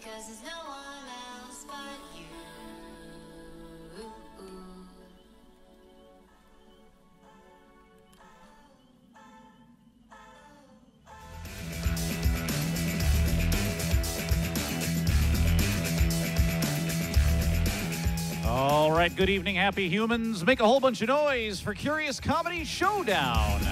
because there's no one else but you. All right, good evening, happy humans. Make a whole bunch of noise for Curious Comedy Showdown.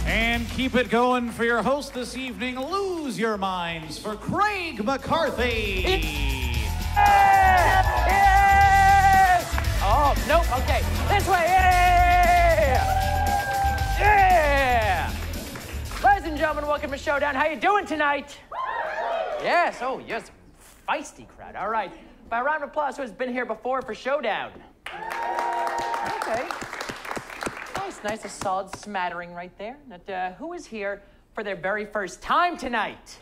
And keep it going for your host this evening, Lose Your Minds for Craig McCarthy. Oh, nope, okay. This way, yeah! Ladies and gentlemen, welcome to Showdown. How you doing tonight? Yes, oh, yes. Feisty crowd. All right. By a round of applause, who has been here before for Showdown? Okay. Nice. A solid smattering right there. But, who is here for their very first time tonight?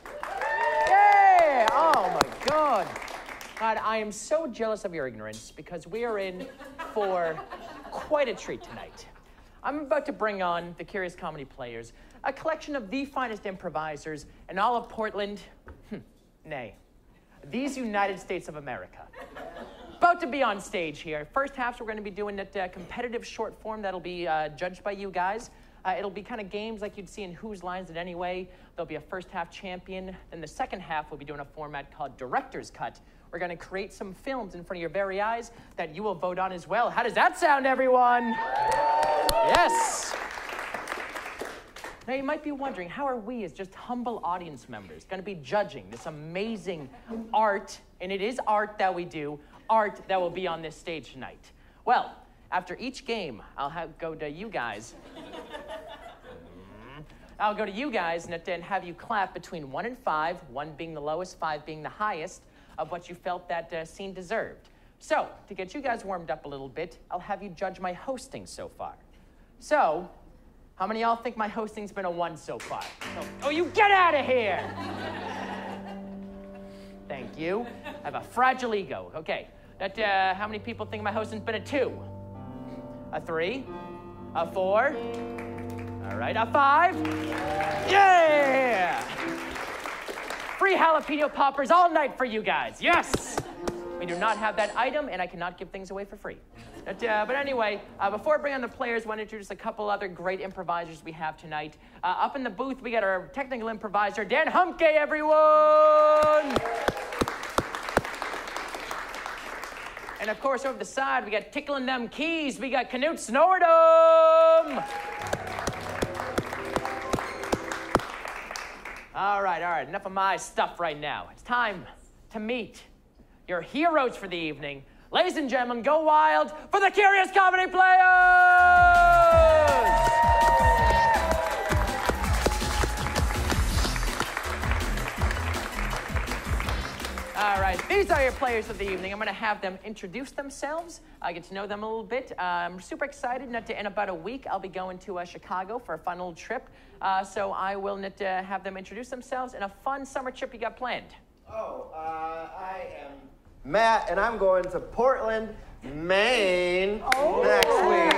Yeah! Oh, my God. God, I am so jealous of your ignorance because we are in for quite a treat tonight. I'm about to bring on the Curious Comedy Players, a collection of the finest improvisers in all of Portland, nay, these United States of America. About to be on stage here. First half, we're going to be doing that competitive short form that'll be judged by you guys. It'll be kind of games like you'd see in Whose Lines It Anyway. There'll be a first half champion. Then the second half, we'll be doing a format called Director's Cut. We're going to create some films in front of your very eyes that you will vote on as well. How does that sound, everyone? Yes. Now, you might be wondering, how are we, as just humble audience members, going to be judging this amazing art, and it is art that we do, art that will be on this stage tonight? Well, after each game, I'll go to you guys. I'll go to you guys and then have you clap between 1 and 5, 1 being the lowest, 5 being the highest, of what you felt that scene deserved. So, to get you guys warmed up a little bit, I'll have you judge my hosting so far. So, how many of y'all think my hosting's been a 1 so far? Oh, you get out of here! Thank you. I have a fragile ego. Okay. How many people think my hosting's been a 2? A 3? A 4? All right, a 5? Yeah! Free jalapeno poppers all night for you guys. Yes! We do not have that item, and I cannot give things away for free. But anyway, before I bring on the players, I want to introduce a couple other great improvisers we have tonight. Up in the booth, we got our technical improviser, Dan Humke, everyone! And of course, over the side, we got tickling them keys. We got Knut Snordum! All right, enough of my stuff right now. It's time to meet your heroes for the evening. Ladies and gentlemen, go wild for the Curious Comedy Players! All right, these are your players of the evening. I'm going to have them introduce themselves, get to know them a little bit. I'm super excited. In about a week, I'll be going to Chicago for a fun little trip. So I will have them introduce themselves and a fun summer trip you got planned. I am Matt, and I'm going to Portland, Maine next week.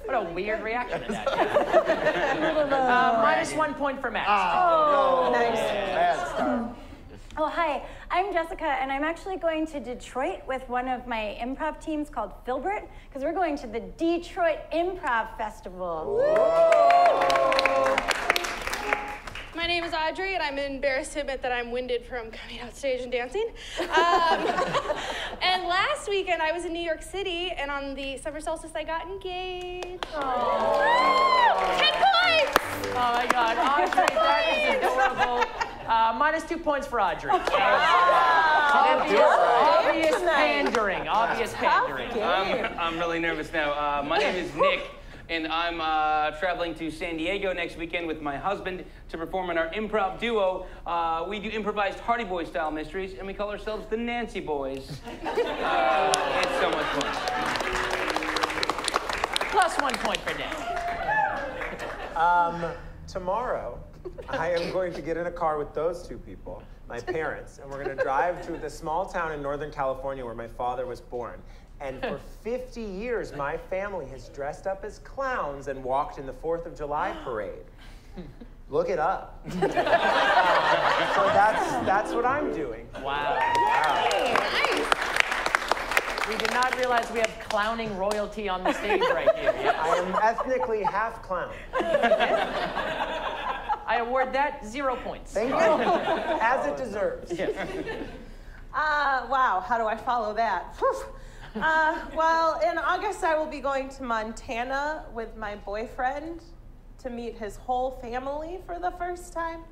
What a weird reaction to that. -1 point for Matt. Oh, no. Nice. Bad start. Oh, hi. I'm Jessica, and I'm actually going to Detroit with one of my improv teams called Filbert, because we're going to the Detroit Improv Festival. Whoa. My name is Audrey, and I'm embarrassed to admit that I'm winded from coming out stage and dancing. And last weekend, I was in New York City, and on the summer solstice, I got engaged. Aww. 10 points! Oh, my God. Audrey, that is adorable. -2 points for Audrey. Obvious pandering. Obvious pandering. I'm really nervous now. My name is Nick, and I'm traveling to San Diego next weekend with my husband to perform in our improv duo. We do improvised Hardy Boy style mysteries, and we call ourselves the Nancy Boys. It's so much fun. +1 point for Nick. Tomorrow, I am going to get in a car with those two people, my parents, and we're going to drive to the small town in Northern California where my father was born. And for 50 years, my family has dressed up as clowns and walked in the 4th of July parade. Look it up. So that's what I'm doing. Wow. Nice. We did not realize we have clowning royalty on the stage right here. Yes. I am ethnically half clown. I award that 0 points. Thank you. As it deserves. Yes. Wow, how do I follow that? Well, in August, I will be going to Montana with my boyfriend to meet his whole family for the first time.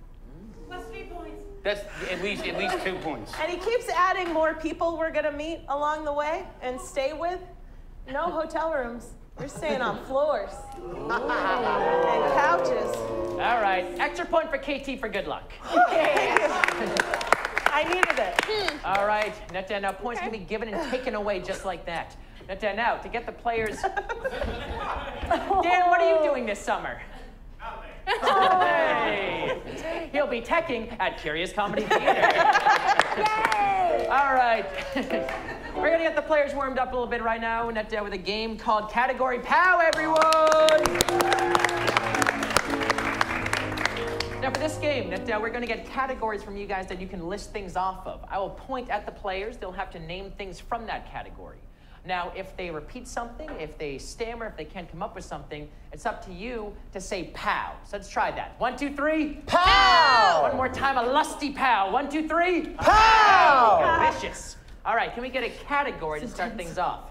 Plus 3 points. That's at least 2 points. And he keeps adding more people we're gonna meet along the way and stay with. No hotel rooms. We're staying on floors and couches. All right. Extra point for KT for good luck. I needed it. All right. Now points can be given and taken away just like that. Now, to get the players... Dan, what are you doing this summer? Hey. He'll be teching at Curious Comedy Theater. Yay! All right. We're going to get the players warmed up a little bit right now with a game called Category Pow, everyone! Now for this game, we're going to get categories from you guys that you can list things off of. I will point at the players. They'll have to name things from that category. Now, if they repeat something, if they stammer, if they can't come up with something, it's up to you to say pow. So let's try that. 1, 2, 3. Pow! One more time, a lusty pow. 1, 2, 3. Pow! Vicious. All right, can we get a category to start things off?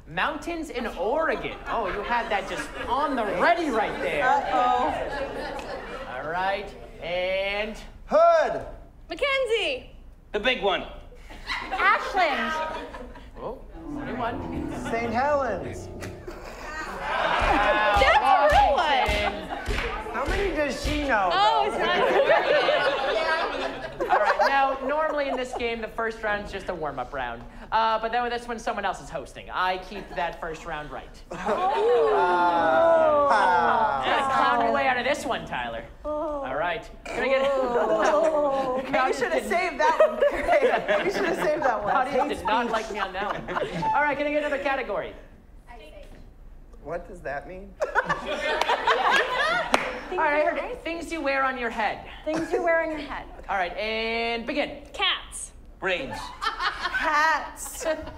Mountains in Oregon. Oh, you had that just on the ready right there. Uh-oh. All right, and... Hood! Mackenzie. The big one. Ashland. Oh, 21. St. Helens. That's a real one. How many does she know? Oh, it's not Oregon. All right, now, normally in this game, the first round is just a warm-up round. But then that's when someone else is hosting. I keep that first round right. Clown your way out of this one, Tyler. All right. Can I get it? You should have saved that one, Craig. You should have saved that one. Audience did not like me on that one. All right, can I get another category? What does that mean? All right, I heard things you wear on your head. Things you wear on your head. All right, and begin. Cats. Braids. Hats. Hands.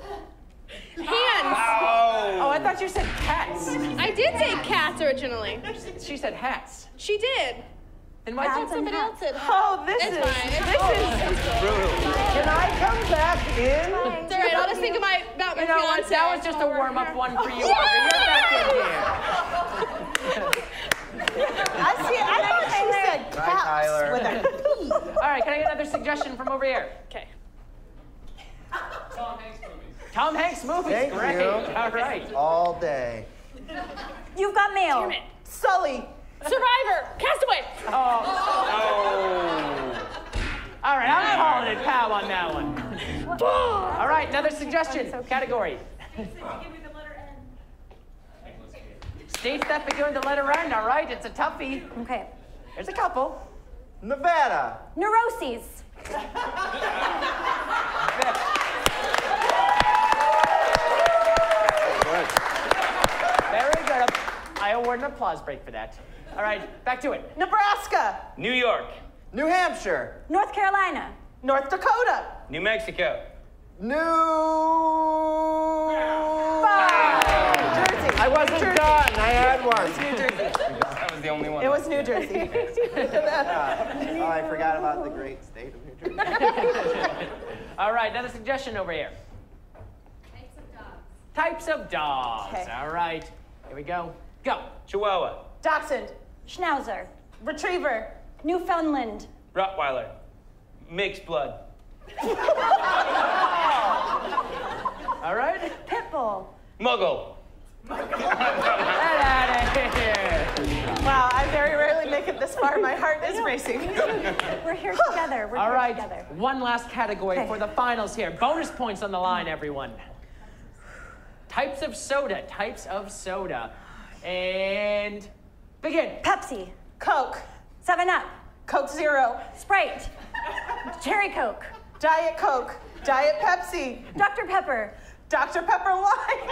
Oh, I thought you said cats. I did say cats originally. She said hats. She did. Then why Hats did and Somebody hats. else said hats. Oh, this It's is fine. Can I come back in? It's all right. I'll just think about my You know what? fiance. That was just a warm-up one for you. You're back in here. I thought she said Bye, caps Tyler. with a P. All right, can I get another suggestion from over here? Okay. Tom Hanks movies. Thank Great. you. All right. All day. You've got mail. Damn it. Sully. Survivor. Castaway. All right, I'm calling it pow on that one. All right, another suggestion. Category. States that begin with the letter N. All right, it's a toughie. Okay. There's a couple. Nevada. Neuroses. Very good. I award an applause break for that. All right, back to it. Nebraska. New York. New Hampshire. North Carolina. North Dakota. New Mexico. New... Jersey. I wasn't done. I had one. New Jersey. That was the only one. It was New Jersey. Oh, I forgot about the great state of New Jersey. All right, another suggestion over here. Types of dogs. Okay. All right, here we go. Go. Chihuahua. Dachshund. Schnauzer. Retriever. Newfoundland. Rottweiler. Mixed blood. All right. Pitbull. Muggle. Get out of here. Wow, I very rarely make it this far. My heart is racing. We're here together. We're All here right, together. one last category Okay. for the finals here. Bonus points on the line, everyone. Types of soda. Types of soda. And begin. Pepsi. Coke. 7-Up. Coke Zero. Sprite. Cherry Coke. Diet Coke. Diet Pepsi. Dr. Pepper. Dr. Pepper Lime.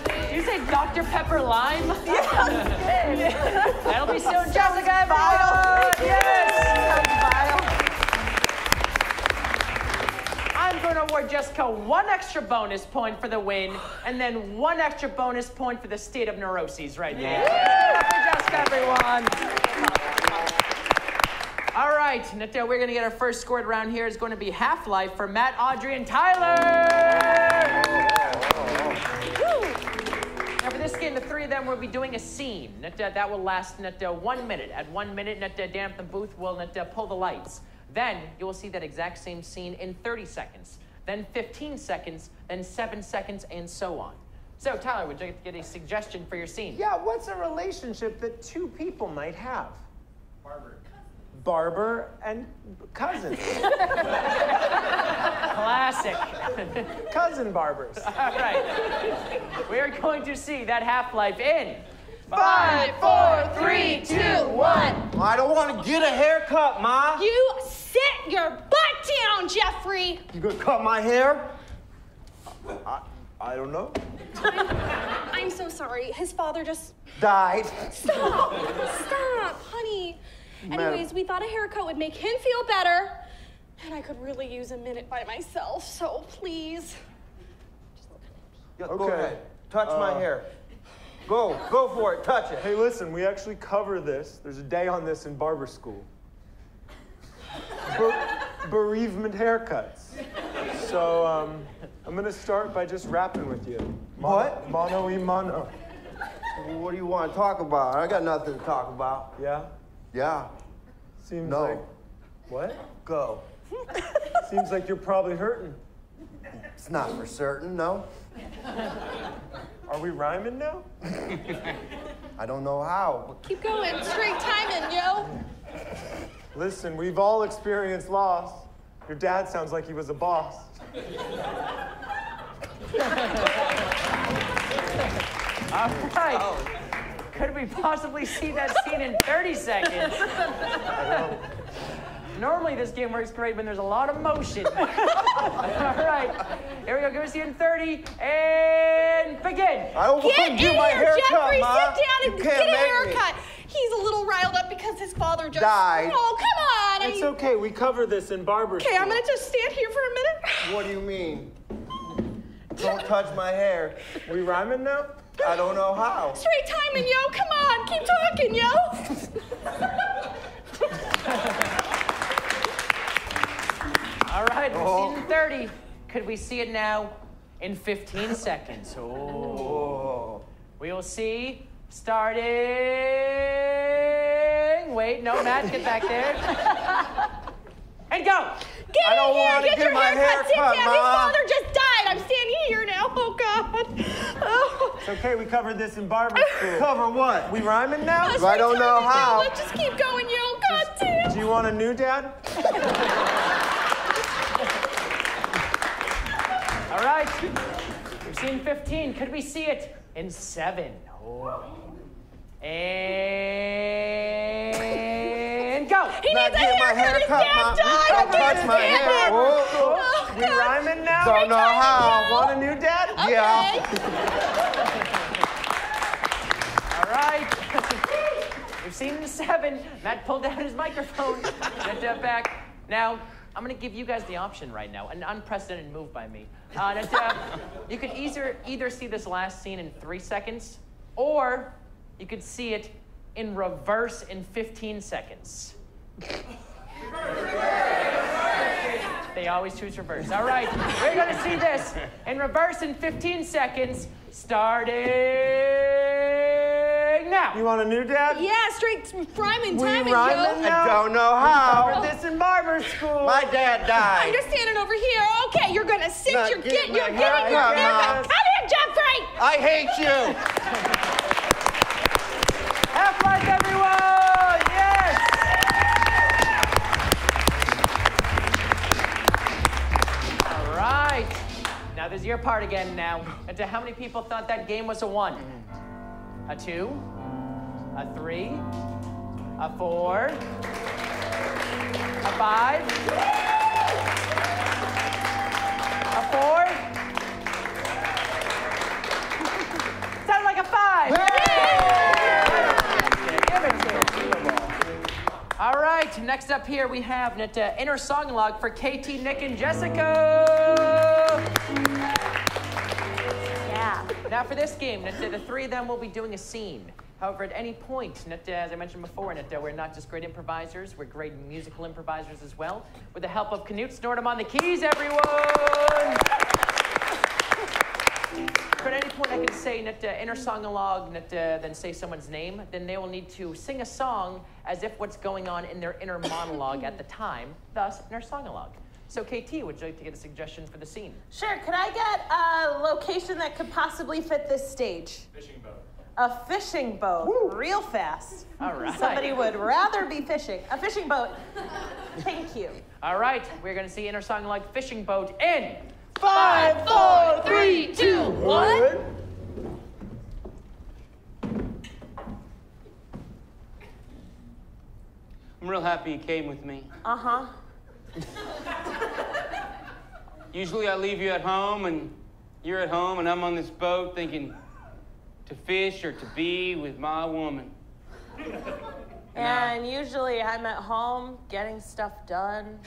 Did you say Dr. Pepper Lime? Yes. That'll be soon, Jessica. Vile. Yes. Vile. I'm going to award Jessica 1 extra bonus point for the win, and then 1 extra bonus point for the state of neuroses right there. Yeah. For Jessica, everyone. All right, Nita, we're going to get our first scored round here. It's going to be Half-Life for Matt, Audrey, and Tyler. Now, for this game, the 3 of them will be doing a scene. Nita, that will last 1 minute. At 1 minute, Nita, Dan at the booth will pull the lights. Then you will see that exact same scene in 30 seconds, then 15 seconds, then 7 seconds, and so on. So, Tyler, would you like to get a suggestion for your scene? Yeah, what's a relationship that 2 people might have? Barber and cousin. Classic. Cousin barbers. All right. We are going to see that Half-Life in 5, 4, 3, 2, 1. I don't want to get a haircut, Ma. You sit your butt down, Jeffrey. You gonna cut my hair? I don't know. I'm so sorry. His father just... Died. Stop, honey. Anyways, we thought a haircut would make him feel better, and I could really use a minute by myself, so please. Yeah, go ahead. Touch my hair. Go for it. Touch it. Hey, listen, we actually cover this. There's a day on this in barber school. Bereavement haircuts. So, I'm going to start by just rapping with you. What? Mono y mono. What do you want to talk about? I got nothing to talk about. Yeah? Yeah. Seems No. like... What? Go. Seems like you're probably hurting. It's not for certain, no. Are we rhyming now? I don't know how. Keep going. Straight timing, yo. Listen, we've all experienced loss. Your dad sounds like he was a boss. All right. Could we possibly see that scene in 30 seconds? Normally this game works great when there's a lot of motion. All right, here we go. Give us the in 30 and begin. I will Get do in my here, haircut, Jeffrey. Ma. Sit down and You get can't a make me. haircut. He's a little riled up because his father just Died. Oh, come on. It's okay, we cover this in barber Okay, school. I'm gonna just stand here for a minute. What do you mean? Don't touch my hair. We rhyming now? I don't know how. Straight timing, yo. Come on, keep talking, yo. All right, we've seen in 30. Could we see it now in 15 seconds? Oh. We will see starting. Wait, no, Matt, get back there. And go. Get I don't in here, wanna get get your my haircut. hair Sit cut, down. Ma. His father just died. I'm standing here now. Oh, God. Oh. It's okay, we covered this in barber school. Cover what? We rhyming now? I don't know how. Let's just keep going, yo. God damn. Do you want a new dad? All right, we've seen 15. Could we see it in 7? Oh. And go. He Not needs a get my haircut. His haircut, dad Ma. died. I Don't touch can't my stand hair. it. Whoa. Oh, We God. rhyming now? Don't know how. Want a new dad? Yeah. All right. We've seen the 7. Matt pulled down his microphone. Get that back. Now, I'm going to give you guys the option right now, an unprecedented move by me. You could either see this last scene in 3 seconds, or you could see it in reverse in 15 seconds. They always choose reverse. All right, we're going to see this in reverse in 15 seconds, starting now. You want a new dad? Yeah, straight rhyming We timing, rhyming yo. now? I don't know how. Covered this in barber school. My dad I'm died. just standing over here. Okay, you're gonna sit. Not You're getting getting my your haircut, haircut. Ma. Come here, Jeffrey. I hate you. Half-Life, everyone! Yes! All right. Now there's your part again now. And to how many people thought that game was a 1? A 2? A 3? A 4? A 5? 4. Sounded like a 5. Give it to him. All right, next up here we have inner song log for KT, Nick, and Jessica. Yeah. Now for this game, the 3 of them will be doing a scene. However, at any point, as I mentioned before, we're not just great improvisers, we're great musical improvisers as well. With the help of Knut Snortum on the keys, everyone! But at any point I can say inner song-a-log, then say someone's name, then they will need to sing a song as if what's going on in their inner monologue at the time, thus inner song-a-log. So KT, would you like to get a suggestion for the scene? Sure, could I get a location that could possibly fit this stage? Fishing boat. A fishing boat, Woo. real fast. All right. Somebody would rather be fishing. A fishing boat. Thank you. All right, we're going to see inner song-a-log fishing boat in 5, 4, 3, 2, 1. I'm real happy you came with me. Uh-huh. Usually I leave you at home and you're at home and I'm on this boat thinking to fish or to be with my woman. And usually I'm at home getting stuff done,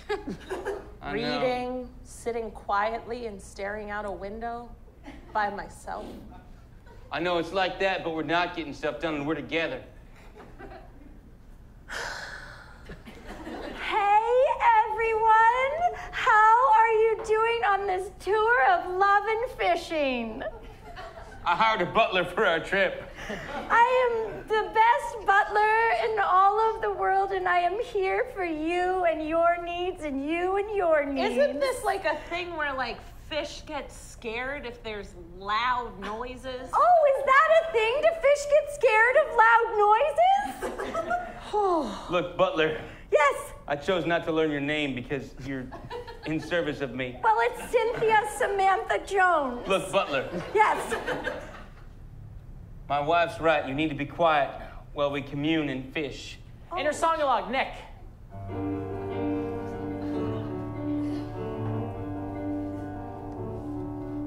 reading, sitting quietly and staring out a window by myself. I know it's like that, but we're not getting stuff done and we're together. Hey, everyone. How are you doing on this tour of love and fishing? I hired a butler for our trip. I am the best butler in all of the world, and I am here for you and your needs and you and your needs. Isn't this like a thing where like fish get scared if there's loud noises? Oh, is that a thing? Do fish get scared of loud noises? Look, Butler. Yes. I chose not to learn your name because you're in service of me. Well, it's Cynthia Samantha Jones. Look, Butler. Yes. My wife's right. You need to be quiet while we commune and fish. inner song-a-log, Nick.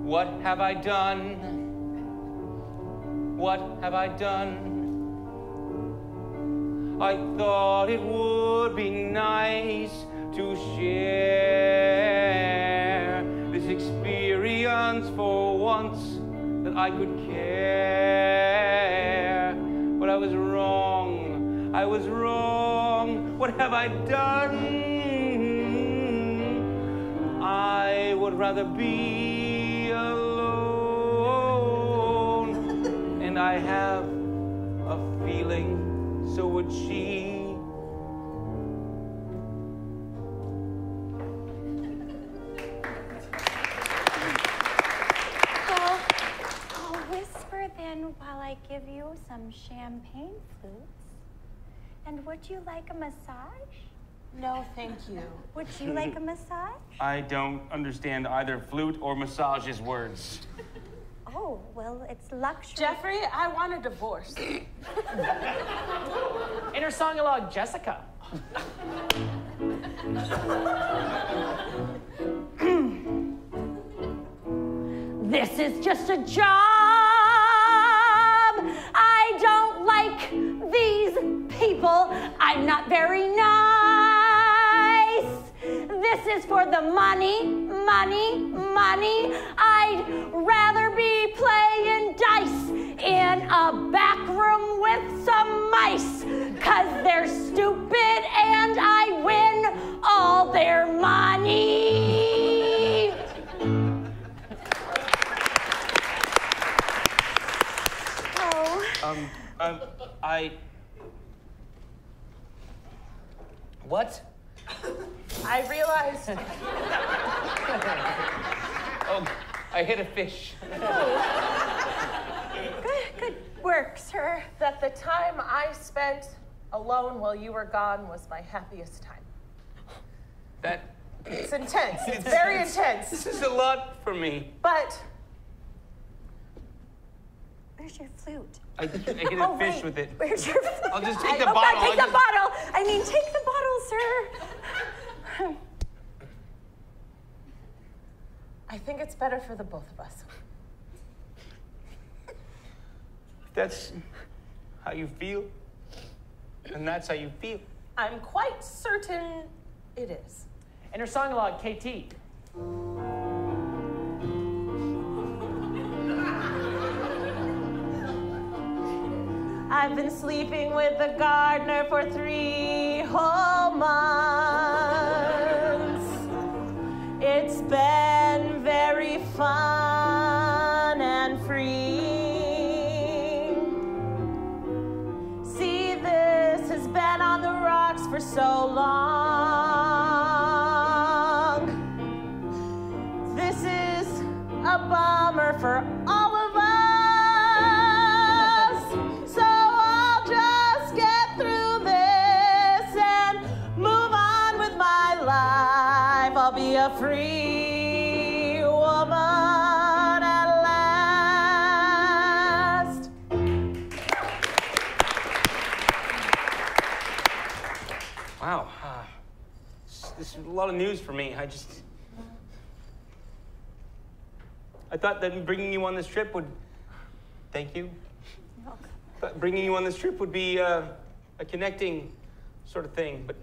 What have I done? What have I done? I thought it would be nice to share this experience for once, that I could care. But I was wrong. I was wrong. What have I done? I would rather be alone. And I have a feeling so would she. Well, I'll whisper then while I give you some champagne flutes. And would you like a massage? No, thank you. Would you like a massage? I don't understand either flute or massage's words. Oh, well, it's luxury. Jeffrey, I want a divorce. Inner song-a-log, Jessica. This is just a job. I don't like these people. I'm not very nice. This is for the money, money, money. I'd rather be playing dice in a back room with some mice, 'cause they're stupid and I win all their money. Oh. What? I realized. Oh, I hit a fish. Good work, sir. That the time I spent alone while you were gone was my happiest time. It's intense. It's very intense. This is a lot for me. But Where's your flute? I hit a fish right. with it. Where's your flute? I'll just take the God, bottle. take the bottle. I mean, take the bottle, sir. I think it's better for the both of us. If that's how you feel, and that's how you feel. I'm quite certain it is. Inner song-a-log, KT. I've been sleeping with the gardener for 3 whole months. It's been very fun and free. See, this has been on the rocks for so long. This is a bummer for all of us. So I'll just get through this and move on with my life. I'll be a free woman at last. Wow. This is a lot of news for me. I thought that bringing you on this trip would... Thank you. But bringing you on this trip would be a connecting sort of thing, but...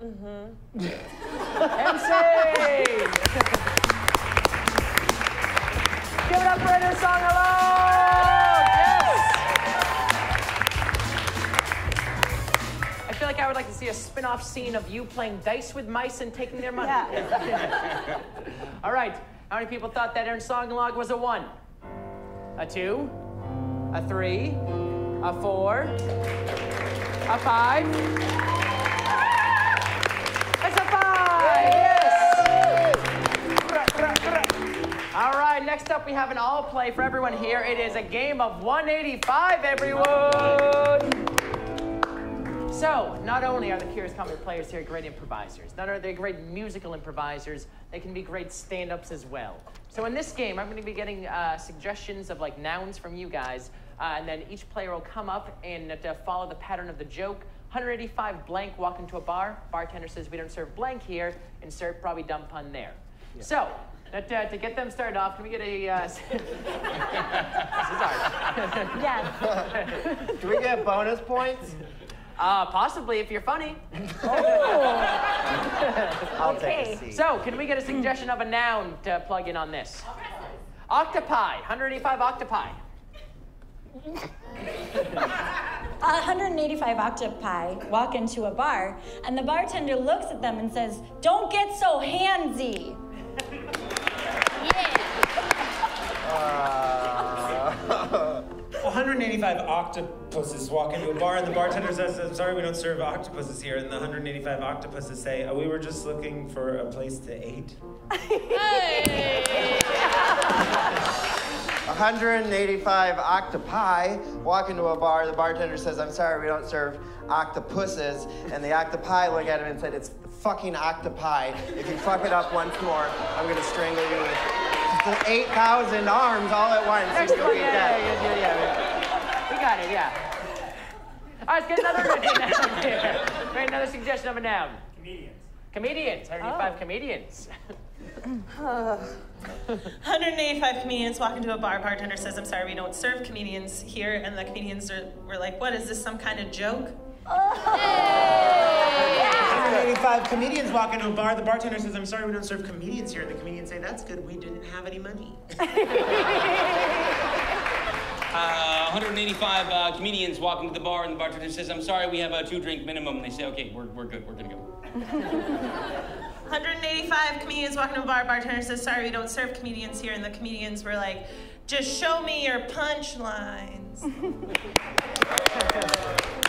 MC! Give it up for Inner Song-a-log! Yes! I feel like I would like to see a spin-off scene of you playing dice with mice and taking their money. Yeah. All right. How many people thought that Inner Song-a-log was a 1? A 2? A 3? A 4? A 5? It's a 5! Yes! All right, next up we have an all play for everyone here. It is a game of 185, everyone! So, not only are the Curious Comedy players here great improvisers, not only are they great musical improvisers, they can be great stand-ups as well. So in this game, I'm going to be getting suggestions of like nouns from you guys, and then each player will come up and follow the pattern of the joke. 185 blank, walk into a bar. Bartender says we don't serve blank here. Insert probably dumb pun there. Yeah. So, to get them started off, can we get a... This is ours. Yes. Do we get bonus points? Possibly if you're funny. I'll take a seat. So, can we get a suggestion of a noun to plug in on this? Octopi. 185 octopi. 185 octopi walk into a bar, and the bartender looks at them and says, "Don't get so handsy." 185 octopuses walk into a bar, and the bartender says, "I'm sorry, we don't serve octopuses here." And the 185 octopuses say, "Oh, we were just looking for a place to eat." Hey! 185 octopi walk into a bar. The bartender says, "I'm sorry, we don't serve octopuses." And the octopi look at him and said, "It's fucking octopi. If you fuck it up once more, I'm going to strangle you with 8,000 arms all at once." Next one, yeah. We got it, yeah. All right, let's get another noun here. Great, another suggestion of a noun. Comedians. 185 comedians. 185 comedians walk into a bar. Bartender says, "I'm sorry, we don't serve comedians here." And the comedians were like, "What, is this some kind of joke?" 185 comedians walk into a bar. The bartender says, "I'm sorry, we don't serve comedians here." And the comedians say, "That's good. We didn't have any money." 185 comedians walk into the bar, and the bartender says, "I'm sorry, we have a 2-drink minimum." And they say, "Okay, we're good. We're gonna go." 185 comedians walk into a bar. Bartender says, "Sorry, we don't serve comedians here." And the comedians were like, "Just show me your punchlines."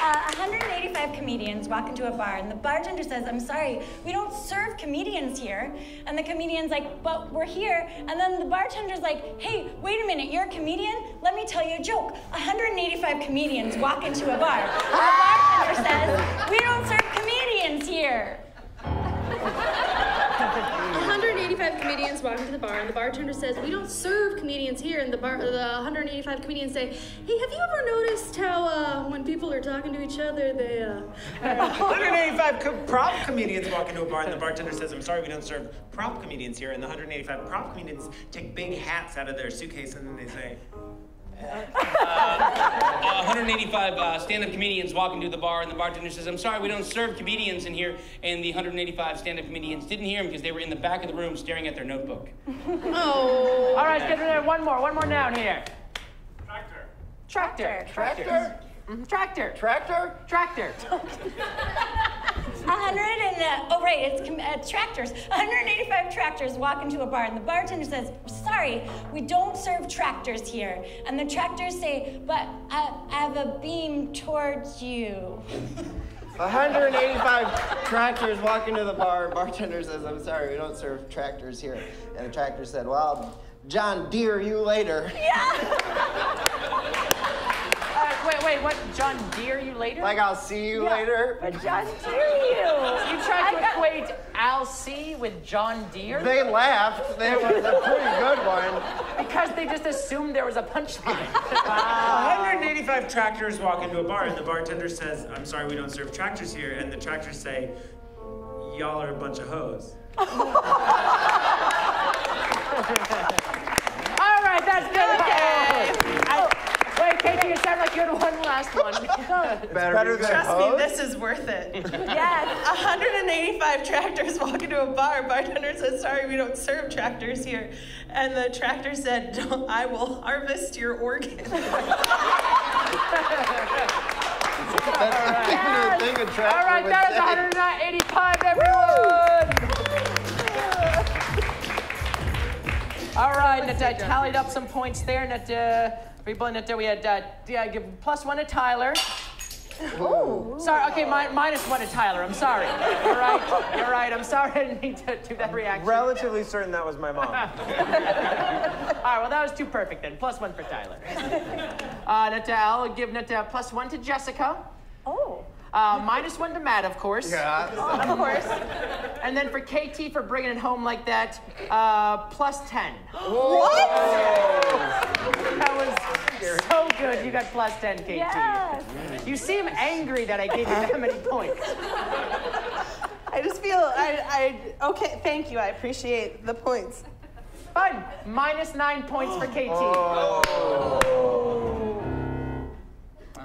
185 comedians walk into a bar, and the bartender says, "I'm sorry, we don't serve comedians here." And the comedian's like, "But we're here." And then the bartender's like, "Hey, wait a minute, you're a comedian? Let me tell you a joke." 185 comedians walk into a bar, and the bartender says, "We don't serve comedians here." 185 comedians walk into the bar, and the bartender says, "We don't serve comedians here." And the 185 comedians say, "Hey, have you ever noticed how when people are talking to each other. They 185 prop comedians walk into a bar, and the bartender says, "I'm sorry, we don't serve prop comedians here." And the 185 prop comedians take big hats out of their suitcase, and then they say, 185 stand-up comedians walk into the bar, and the bartender says, "I'm sorry, we don't serve comedians in here." And the 185 stand-up comedians didn't hear him because they were in the back of the room staring at their notebook. Oh. All right, get there. One more down here. Tractor. Mm-hmm. Tractor. 100 tractors. 185 tractors walk into a bar, and the bartender says, "Sorry, we don't serve tractors here." And the tractors say, "But I have a beam towards you." 185 tractors walk into the bar. Bartender says, "I'm sorry, we don't serve tractors here." And the tractor said, "Well, John Deere you later." Yeah. Wait, what? John Deere you later? Like, I'll see you later. But John Deere you. You tried to equate Al C with John Deere? They laughed. It was a pretty good one. Because they just assumed there was a punchline. 185 tractors walk into a bar, and the bartender says, "I'm sorry, we don't serve tractors here." And the tractors say, "Y'all are a bunch of hoes." All right, that's good. Okay. Wait, Katie, you sound like you had one last one. Better than Trust hoes? me, this is worth it. Yes. 185 tractors walk into a bar. Bartender says, "Sorry, we don't serve tractors here." And the tractor said, "I will harvest your organs." That's the thing a tractor All right, would that is say. 185, everyone. All right, I tallied up some points there. People in we had give +1 to Tyler. Ooh. Sorry, okay, -1 to Tyler. I'm sorry. You're right. I'm sorry. I didn't need to do that reaction. Relatively certain that was my mom. All right, well, that was too perfect then. +1 for Tyler. I'll give +1 to Jessica. Oh. -1 to Matt, of course. Yeah. Of course. And then for KT for bringing it home like that, +10. What? That was so good. You got +10, KT. Yes. You seem angry that I gave you that many points. I just feel, okay, thank you. I appreciate the points. Fine. -9 points for KT.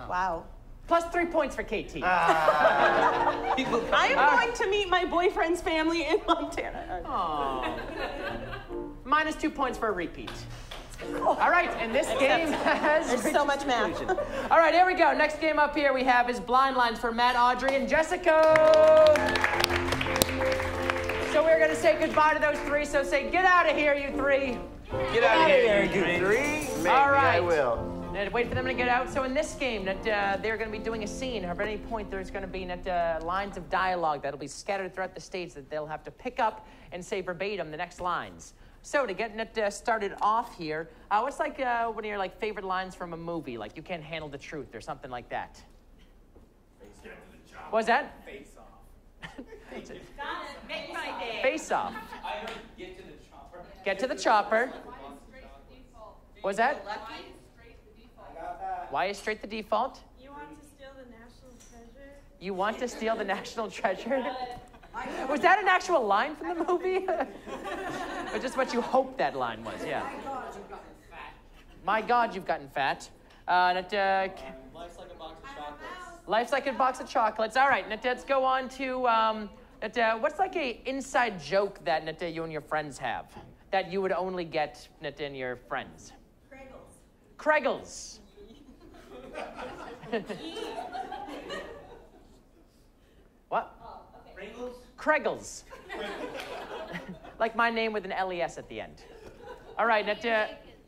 Wow. +3 points for KT. I am going to meet my boyfriend's family in Montana. -2 points for a repeat. All right, and this game has There's so much math. All right, here we go. Next game up here we have is Blind Lines for Matt, Audrey, and Jessica. So we're going to say goodbye to those three. So say, get out of here, you three. Get out of here, you Three? Maybe All right. I will. And wait for them to get out. So in this game, they're going to be doing a scene. At any point, there's going to be lines of dialogue that'll be scattered throughout the stage that they'll have to pick up and say verbatim the next lines. So to get started off here, what's like one of your favorite lines from a movie? Like, "You can't handle the truth" or something like that. What was that? Face off. Make my day. Face off. I heard get to the chopper. Get to the chopper. What was that? Why is straight the default? You want to steal the national treasure? You want to steal the national treasure? Was that an actual line from the movie? Or just what you hoped that line was? Yeah. My God, you've gotten fat. Life's like a box of chocolates. Life's like a box of chocolates. All right, let's go on to what's like a inside joke that you and your friends have that you would only get in your friends? Kreggles. What? Kreggles. Like my name with an LES at the end. All right, what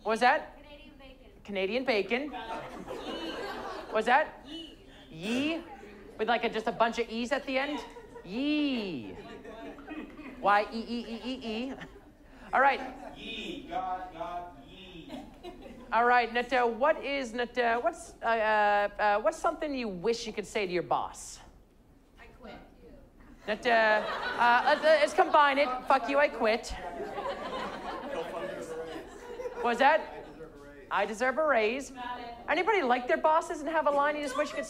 was that? Canadian bacon. What was that? Yee. With just a bunch of E's at the end? Yee. Y-E-E-E-E-E. All right. Yee, God, yee. All right, what is what's something you wish you could say to your boss? I quit. Let's combine it. Fuck you, I quit. What was that? I deserve a raise. Anybody like their bosses and have a line you just wish you could...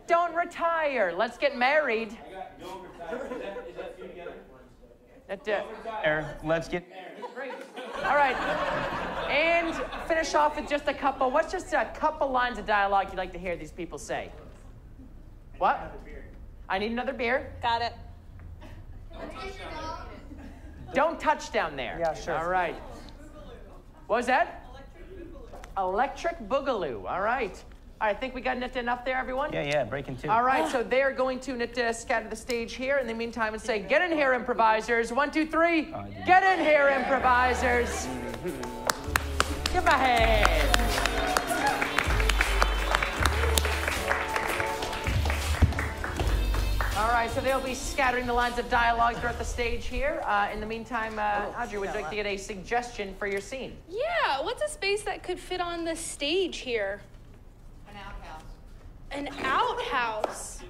Don't retire. Let's get married. Let's get married. All right. And finish off with just a couple. What's just a couple lines of dialogue you'd like to hear these people say? What? I need another beer. Got it. Don't touch down there. Yeah, sure. All right. What was that? Electric Boogaloo. All right. I think we got enough there, everyone? Yeah, breaking two. All right, so they're going to scatter the stage here in the meantime and say, get in here, improvisers. 1, 2, 3. Get in here, improvisers. Give a hand. All right, so they'll be scattering the lines of dialogue throughout the stage here. In the meantime, Audrey, would you like to get a suggestion for your scene? Yeah, what's a space that could fit on the stage here? An outhouse.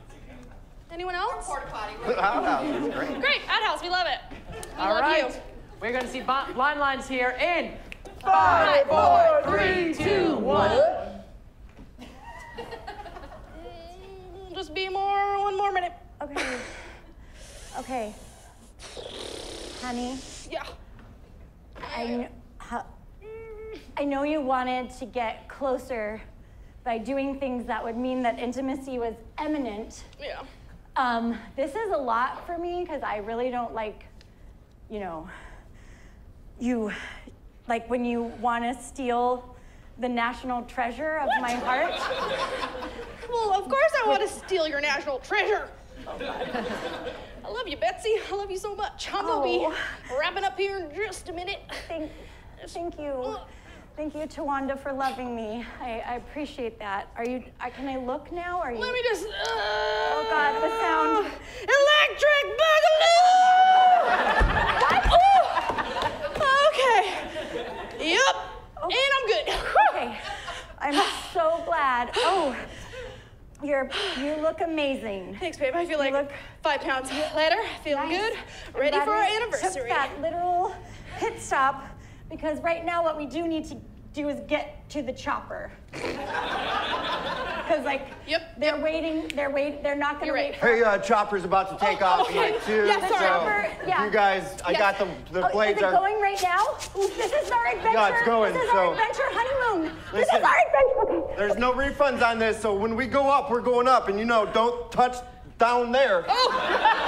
Anyone else? Outhouse is great. Great, outhouse, we love it. We All love right. you. We're going to see blind lines here in 5, 4, 3, 2, 1. Just be one more minute. Okay. Okay. Honey, Yeah. I know you wanted to get closer by doing things that would mean that intimacy was imminent. Yeah. This is a lot for me because I really don't like, you, like when you want to steal the national treasure of my heart. Well, of course I want to steal your national treasure. I love you, Betsy. I love you so much. I'm gonna be wrapping up here in just a minute. Thank you. Thank you, Tawanda, for loving me. I appreciate that. Can I look now? Are you? Let me just. Oh God, the sound. Electric Boogaloo! What? Okay. Yep. And I'm good. Okay. I'm so glad. Oh, you look amazing. Thanks, babe. I feel like 5 pounds lighter. Feeling good. Ready for our anniversary. Took that literal pit stop because right now what we do need to do is get to the chopper. Because they're waiting. They're not going to wait. Hey, Chopper's about to take off in like 2. Yeah, sorry. So you guys, I got the blades. Is it going right now? This is our adventure. Yeah, it's going. This is our adventure honeymoon. This Listen, is our adventure. There's no refunds on this, so when we go up, we're going up, and don't touch down there. Oh.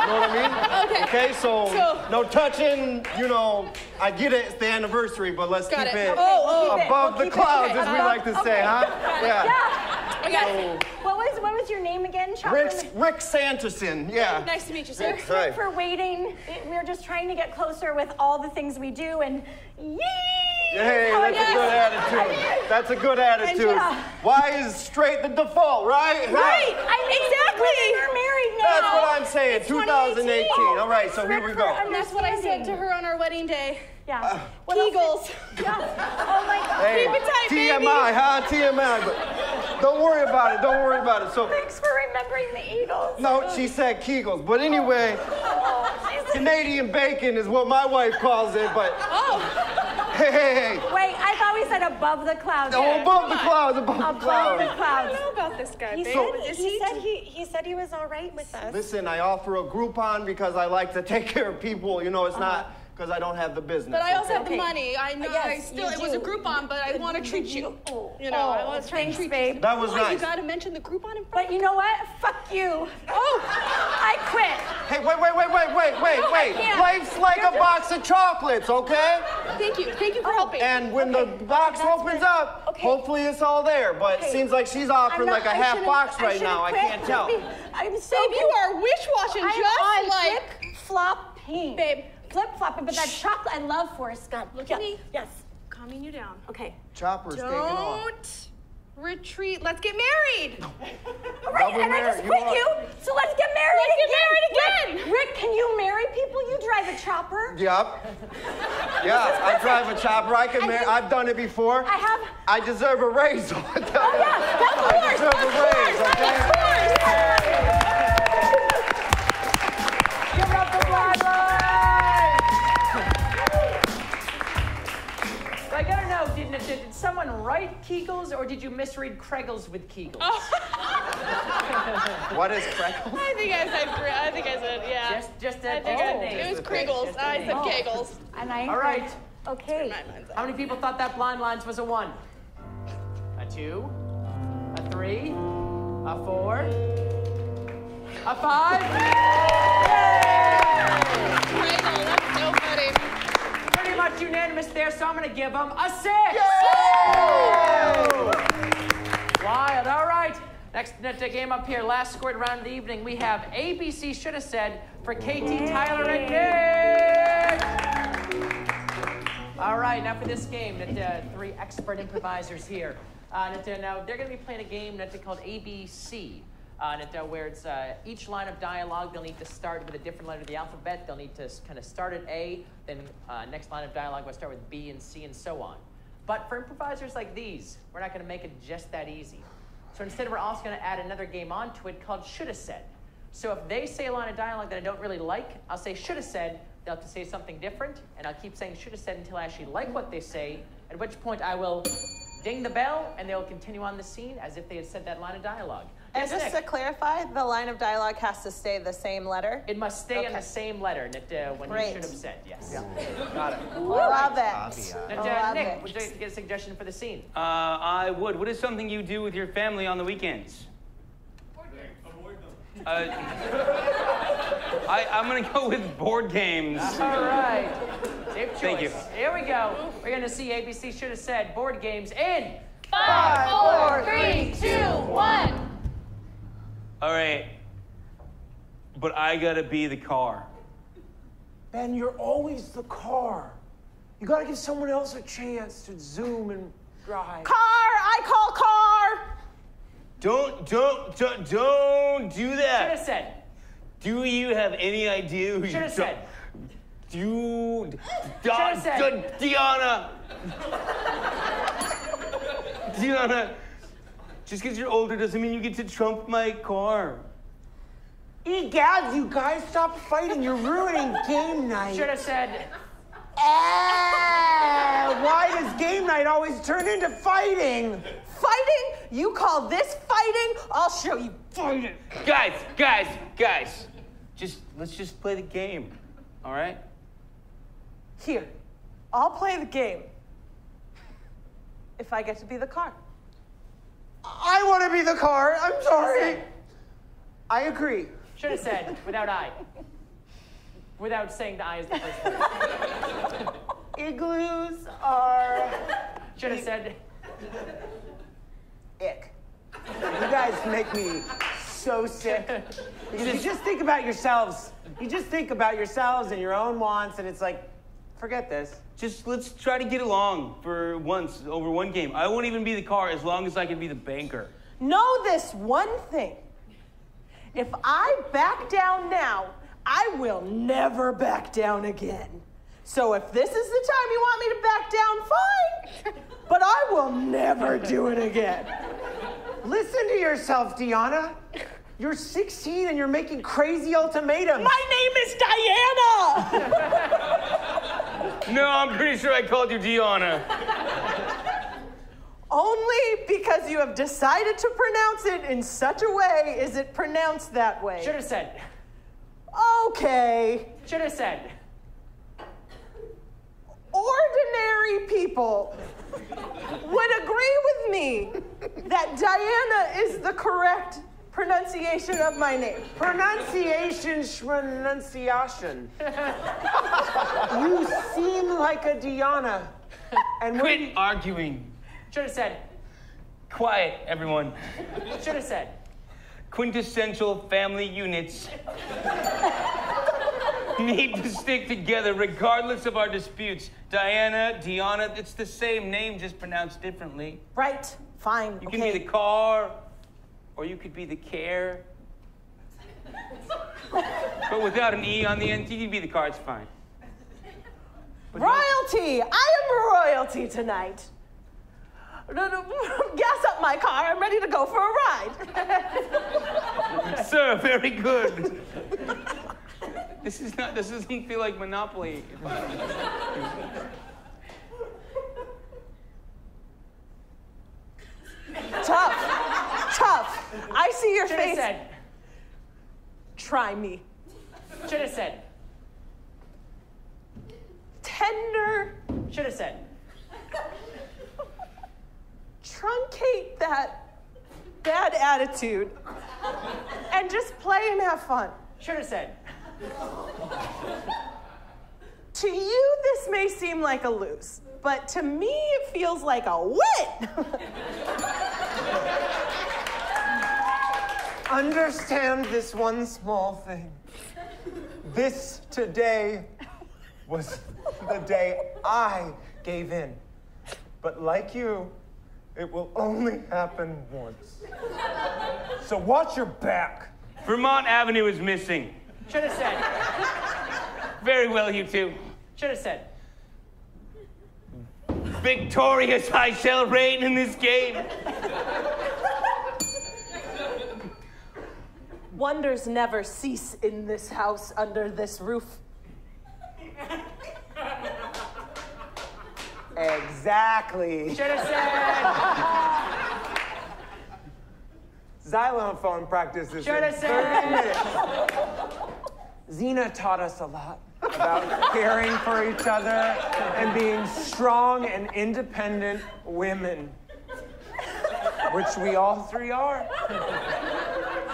You know what I mean? Okay. So no touching. I get it. It's the anniversary, but let's keep it above the clouds, as we like to say, huh? Yeah. I got it. What was your name again, Chopper? Rick Sanderson. Yeah. Nice to meet you, sir. Thanks for waiting. We're just trying to get closer with all the things we do, and yee! Hey, that's a good attitude. That's a good attitude. Why is straight the default, right? Right. Exactly. We're married now. That's what I'm saying. 2018. All right, so here we go. And that's what I said to her on our wedding day. Yeah. Kegels. Yeah. Oh my God. Hey, Keep it tight, baby. TMI, huh? TMI. But don't worry about it. Don't worry about it. So. Thanks for remembering the Eagles. No, she said Kegels. But anyway, Canadian bacon is what my wife calls it. But. Hey. Wait, I thought we said above the clouds. Oh, above the clouds. Above the clouds. I don't know about this guy, babe. He said he was all right with us. Listen, I offer a Groupon because I like to take care of people. It's not because I don't have the business. But I also have the money. I know Yes, it was a Groupon, but I want to treat you. I want to thanks, treat babe. you. That was nice. You got to mention the Groupon in front. But you know what? Fuck you. I quit. Hey, wait. Life's like a box of chocolates, okay? Thank you for helping. And when the box opens up, hopefully it's all there. But it seems like she's offering like a half box right now. I can't tell. I'm so Babe, you are wish-washing just like... flip-flopping. Babe. Flip-flopping, but that chocolate, I love Forrest Gump. Look at me. Yes. Calming you down. Okay. Chopper's taking off. Don't retreat. Let's get married. All right, and I just quit you, so let's get married again. Rick, can you marry people? You drive a chopper. Yep. Yeah, I drive a chopper. I can marry. I've done it before. I deserve a raise. Oh, yeah, of course. I deserve a raise, okay? Give up the blind line. I gotta know, did someone did you misread Kregels with Kegels? What is Kregels? I think I said, yeah. Just I think it was Kregels. I said Kegels. And I All right. Okay. How many people thought that blind lines was a 1? A 2? A 3? A 4? A 5? Kregel, that's so funny. Pretty much unanimous there, so I'm going to give them a 6. Wild. All right. Next game up here, last scored round of the evening. We have ABC Should Have Said for KT, Tyler, and Nick. All right, now for this game, that 3 expert improvisers here. Now they're going to be playing a game called ABC. Where it's each line of dialogue, they'll need to start with a different letter of the alphabet. They'll need to kind of start at A, then next line of dialogue will start with B and C and so on. But for improvisers like these, we're not going to make it just that easy. So instead, we're also going to add another game onto it called Should Have Said. So if they say a line of dialogue that I don't really like, I'll say should have said. They'll have to say something different, and I'll keep saying should have said until I actually like what they say, at which point I will ding the bell, and they'll continue on the scene as if they had said that line of dialogue. And Yes, just Nick? to clarify, the line of dialogue has to stay the same letter? It must stay in Okay. the same letter when Great. you should have said, yes. Got it. Love it. Now, Nick, would you like to get a suggestion for the scene? I would. What is something you do with your family on the weekends? I'm going to go with board games. All right. Safe choice. Thank you. Here we go. We're going to see ABC Should Have Said board games in 5, 4, 3, 2, 1. All right. But I got to be the car. Ben, you're always the car. You gotta give someone else a chance to zoom and drive. Car! I call car! Don't do Should that. have said. Do you have any idea who Should have said. Dude, Should've said. Deanna, just because you're older doesn't mean you get to trump my car. Egads, you guys, stop fighting. You're ruining game night. Should have said. Why does game night always turn into fighting? Fighting? You call this fighting? I'll show you fighting. Guys. Let's just play the game, all right? Here, I'll play the game. If I get to be the car. I want to be the car. I'm sorry. said. I agree. Should have said without I. Without saying the I is the first word. Igloos are Should have said. ick. You guys make me so sick. Because you just think about yourselves. You just think about yourselves and your own wants, and it's like, forget this. Just let's try to get along for once over one game. I won't even be the car as long as I can be the banker. Know this one thing. If I back down now, I will never back down again. So if this is the time you want me to back down, fine. But I will never do it again. Listen to yourself, Deanna. You're 16 and you're making crazy ultimatums. My name is Diana. No, I'm pretty sure I called you Deanna. Only because you have decided to pronounce it in such a way is it pronounced that way. Should have said. Okay. Should have said. Ordinary people would agree with me that Diana is the correct pronunciation of my name. Pronunciation. You seem like a Deanna. And Quit arguing. Should have said. Quiet, everyone. Should have said. Quintessential family units need to stick together regardless of our disputes. Diana, Deanna, it's the same name, just pronounced differently. Right, fine, You can be the car, or you could be the care. But without an E on the end, you can be the car, it's fine. Royalty! I am royalty tonight. Gas up my car, I'm ready to go for a ride. Sir, very good. This doesn't feel like Monopoly. I see your Should've face. said. Try me. Should have said. Tender. Should have said. Truncate that bad attitude and just play and have fun. Should have said. To you, this may seem like a lose, but to me, it feels like a win. Understand this one small thing. This today was the day I gave in. But like you, it will only happen once. So watch your back. Vermont Avenue is missing. Should have said. Very well, you two. Should have said. Victorious I shall reign in this game. Wonders never cease in this house under this roof. Exactly. Should have said. Xylophone practice is Should have in said. 30 minutes. Xena taught us a lot about caring for each other and being strong and independent women, which we all three are.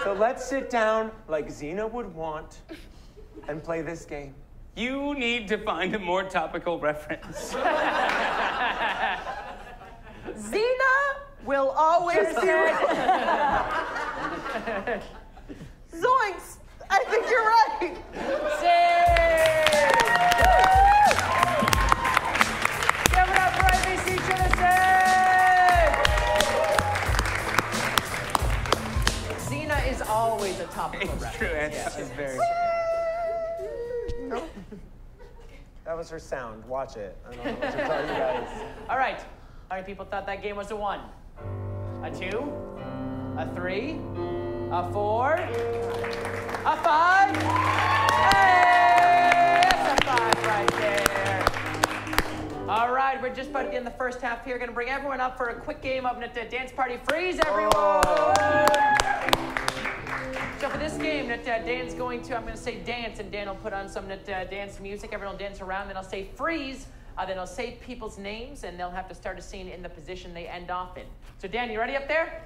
So let's sit down like Xena would want and play this game. You need to find a more topical reference. Xena will always do. Zoinks! I think you're right. Give it up for ABC. Should have said. Xena is always a topical It's reference. true. Yes. It's very. That was her sound. Watch it. I don't know what to tell you guys. All right. How many people thought that game was a 1? A 2? A 3? A 4? A 5? Hey! That's a 5 right there. All right, we're just about to get in the first half here. Going to bring everyone up for a quick game of Dance Party Freeze, everyone! So for this game, Dan's going to, I'm going to say dance, and Dan will put on some dance music. Everyone will dance around. Then I'll say freeze. Then I'll say people's names, and they'll have to start a scene in the position they end off in. So Dan, you ready up there?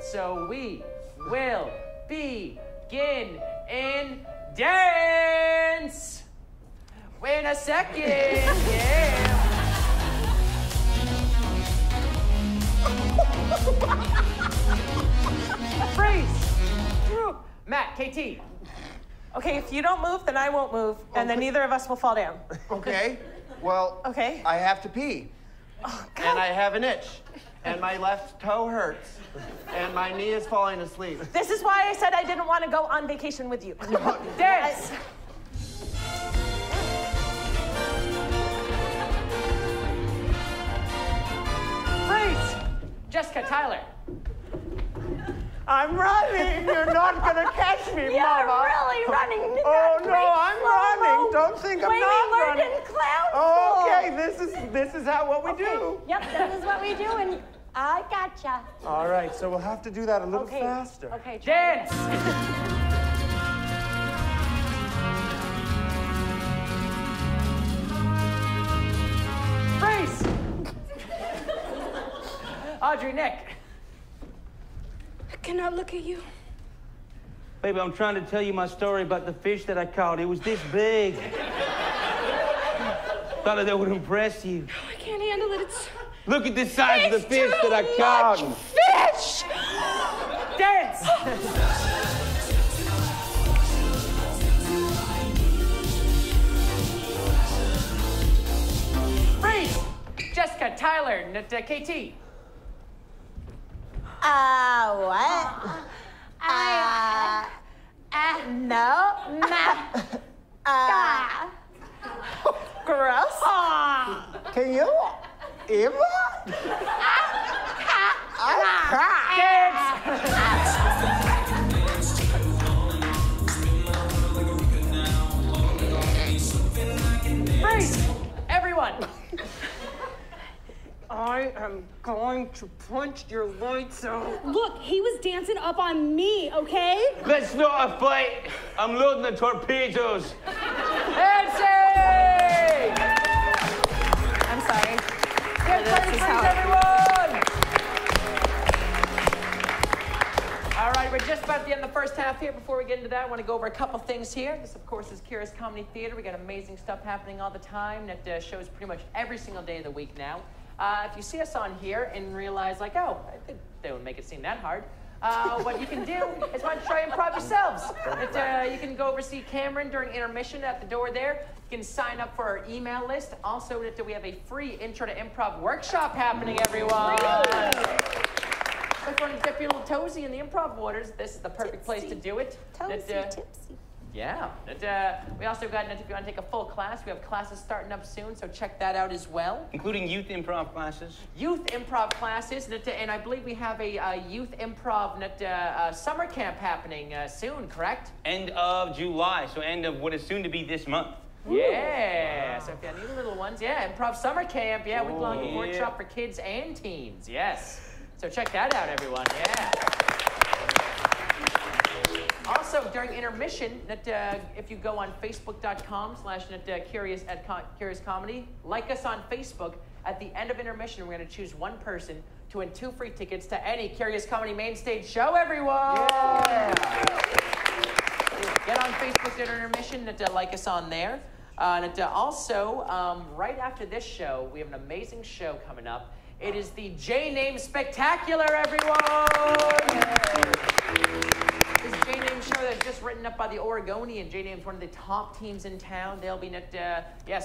So we will begin in dance. Wait a second. Yeah. Freeze. Matt, KT. Okay, if you don't move, then I won't move, and then neither of us will fall down. Okay. Well, Okay. I have to pee. Oh, And I have an itch. And my left toe hurts. And my knee is falling asleep. This is why I said I didn't want to go on vacation with you. Dance. Freeze. Jessica, Tyler. I'm running. You're not gonna catch me, You're Mama. really running. Oh Not no, great I'm slow-mo. running. Don't think I'm Way not we learned running. in clown school. Okay, this is what we do. Yep, this is what we do, and I gotcha. All right, so we'll have to do that a little Okay. faster. Okay, try Dance. Freeze. Audrey, Nick. I cannot look at you. Baby, I'm trying to tell you my story about the fish that I caught. It was this big. Thought that would impress you. I can't handle it. Look at the size of the It's fish too that I caught. much fish! Dance. Freeze. Jessica, Tyler, KT. What? No. Gross. Can you? Eva? Freeze. Everyone. I am going to punch your lights out. Look, he was dancing up on me, okay? Let's start a fight. I'm loading the torpedoes. Nancy! I'm sorry. Get ready, please, everyone! All right, we're just about at the end of the first half here. Before we get into that, I want to go over a couple things here. This, of course, is Curious Comedy Theater. We got amazing stuff happening all the time. That shows pretty much every single day of the week now. If you see us on here and realize, like, oh, they wouldn't make it seem that hard. What you can do is why don't you try improv yourselves. You can go over see Cameron during intermission at the door there. You can sign up for our email list. Also, we have a free Intro to Improv workshop happening, everyone. So if you want to dip your little toesy in the improv waters, this is the perfect place to do it. Tipsy. Yeah. We also got, if you want to take a full class, we have classes starting up soon, so check that out as well. Including youth improv classes. Youth improv classes, and I believe we have a youth improv summer camp happening soon, correct? End of July, so end of what is soon to be this month. Yeah, so if you need little ones, improv summer camp, week-long workshop for kids and teens, yes. So check that out, everyone, Also, during intermission, if you go on facebook.com/curious comedy, like us on Facebook, at the end of intermission, we're going to choose one person to win 2 free tickets to any Curious Comedy main stage show, everyone! Yeah. Get on Facebook during intermission, like us on there. Also, right after this show, we have an amazing show coming up. It is the J-Name Spectacular, everyone! This J-Name show that's just written up by the Oregonian. J-Name's one of the top teams in town. They'll be,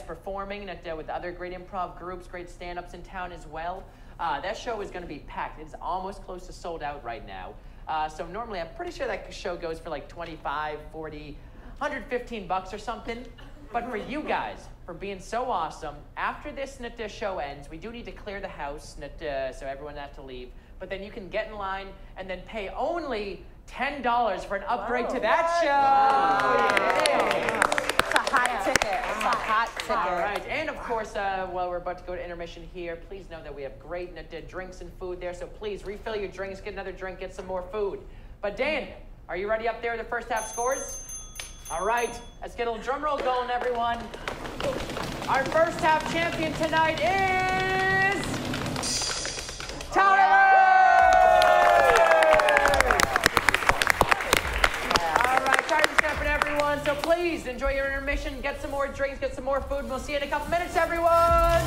performing with other great improv groups, great stand-ups in town as well. That show is going to be packed. It's almost close to sold out right now. So normally, I'm pretty sure that show goes for like $25, $40, $115 or something. But for you guys, for being so awesome, after this show ends, we do need to clear the house, so everyone has to leave. But then you can get in line and then pay only $10 for an upgrade to that show. It's a hot ticket. All right, and of course, while we're about to go to intermission here, please know that we have great drinks and food there. So please refill your drinks, get another drink, get some more food. But Dan, are you ready up there? The first half scores. All right, let's get a little drum roll going, everyone. Our first half champion tonight is Tyler! All right, Tyler's stepping, everyone. So please enjoy your intermission, get some more drinks, get some more food, and we'll see you in a couple minutes, everyone.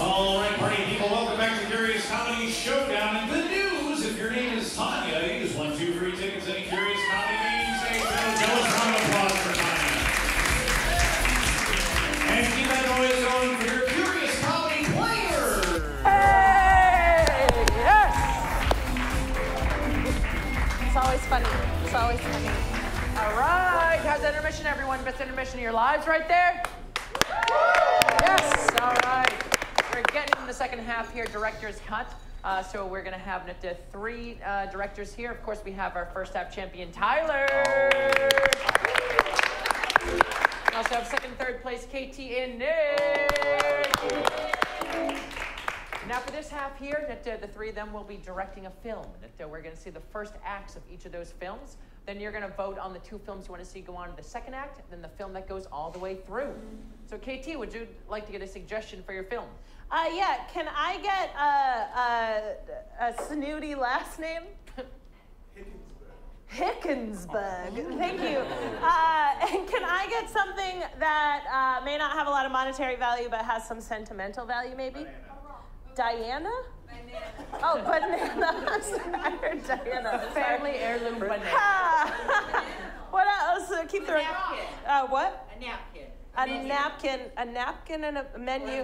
All right, party people, welcome back to Curious Comedy Showdown. And good news, if your name is Tanya, you just won 2 free tickets to any Curious Comedy meetings. Hey, so let's round of applause for Tanya. And keep that noise going for your Curious Comedy players. Hey! Yes! It's always funny. It's always funny. All right. How's that intermission, everyone? Best intermission of your lives right there? Yes. All right. We're getting into the second half here, director's cut. So we're going to have 3 directors here. Of course, we have our first half champion, Tyler. We also have second and third place, KT and Nick. Now for this half here, the 3 of them will be directing a film. We're going to see the first acts of each of those films. Then you're going to vote on the 2 films you want to see go on to the second act, and then the film that goes all the way through. So KT, would you like to get a suggestion for your film? Yeah, can I get a snooty last name? Hickensburg. Thank you. And can I get something that may not have a lot of monetary value but has some sentimental value, maybe? Diana? Oh, banana. I heard Diana. Family heirloom banana. What else? Keep the what? A napkin. A napkin and a menu,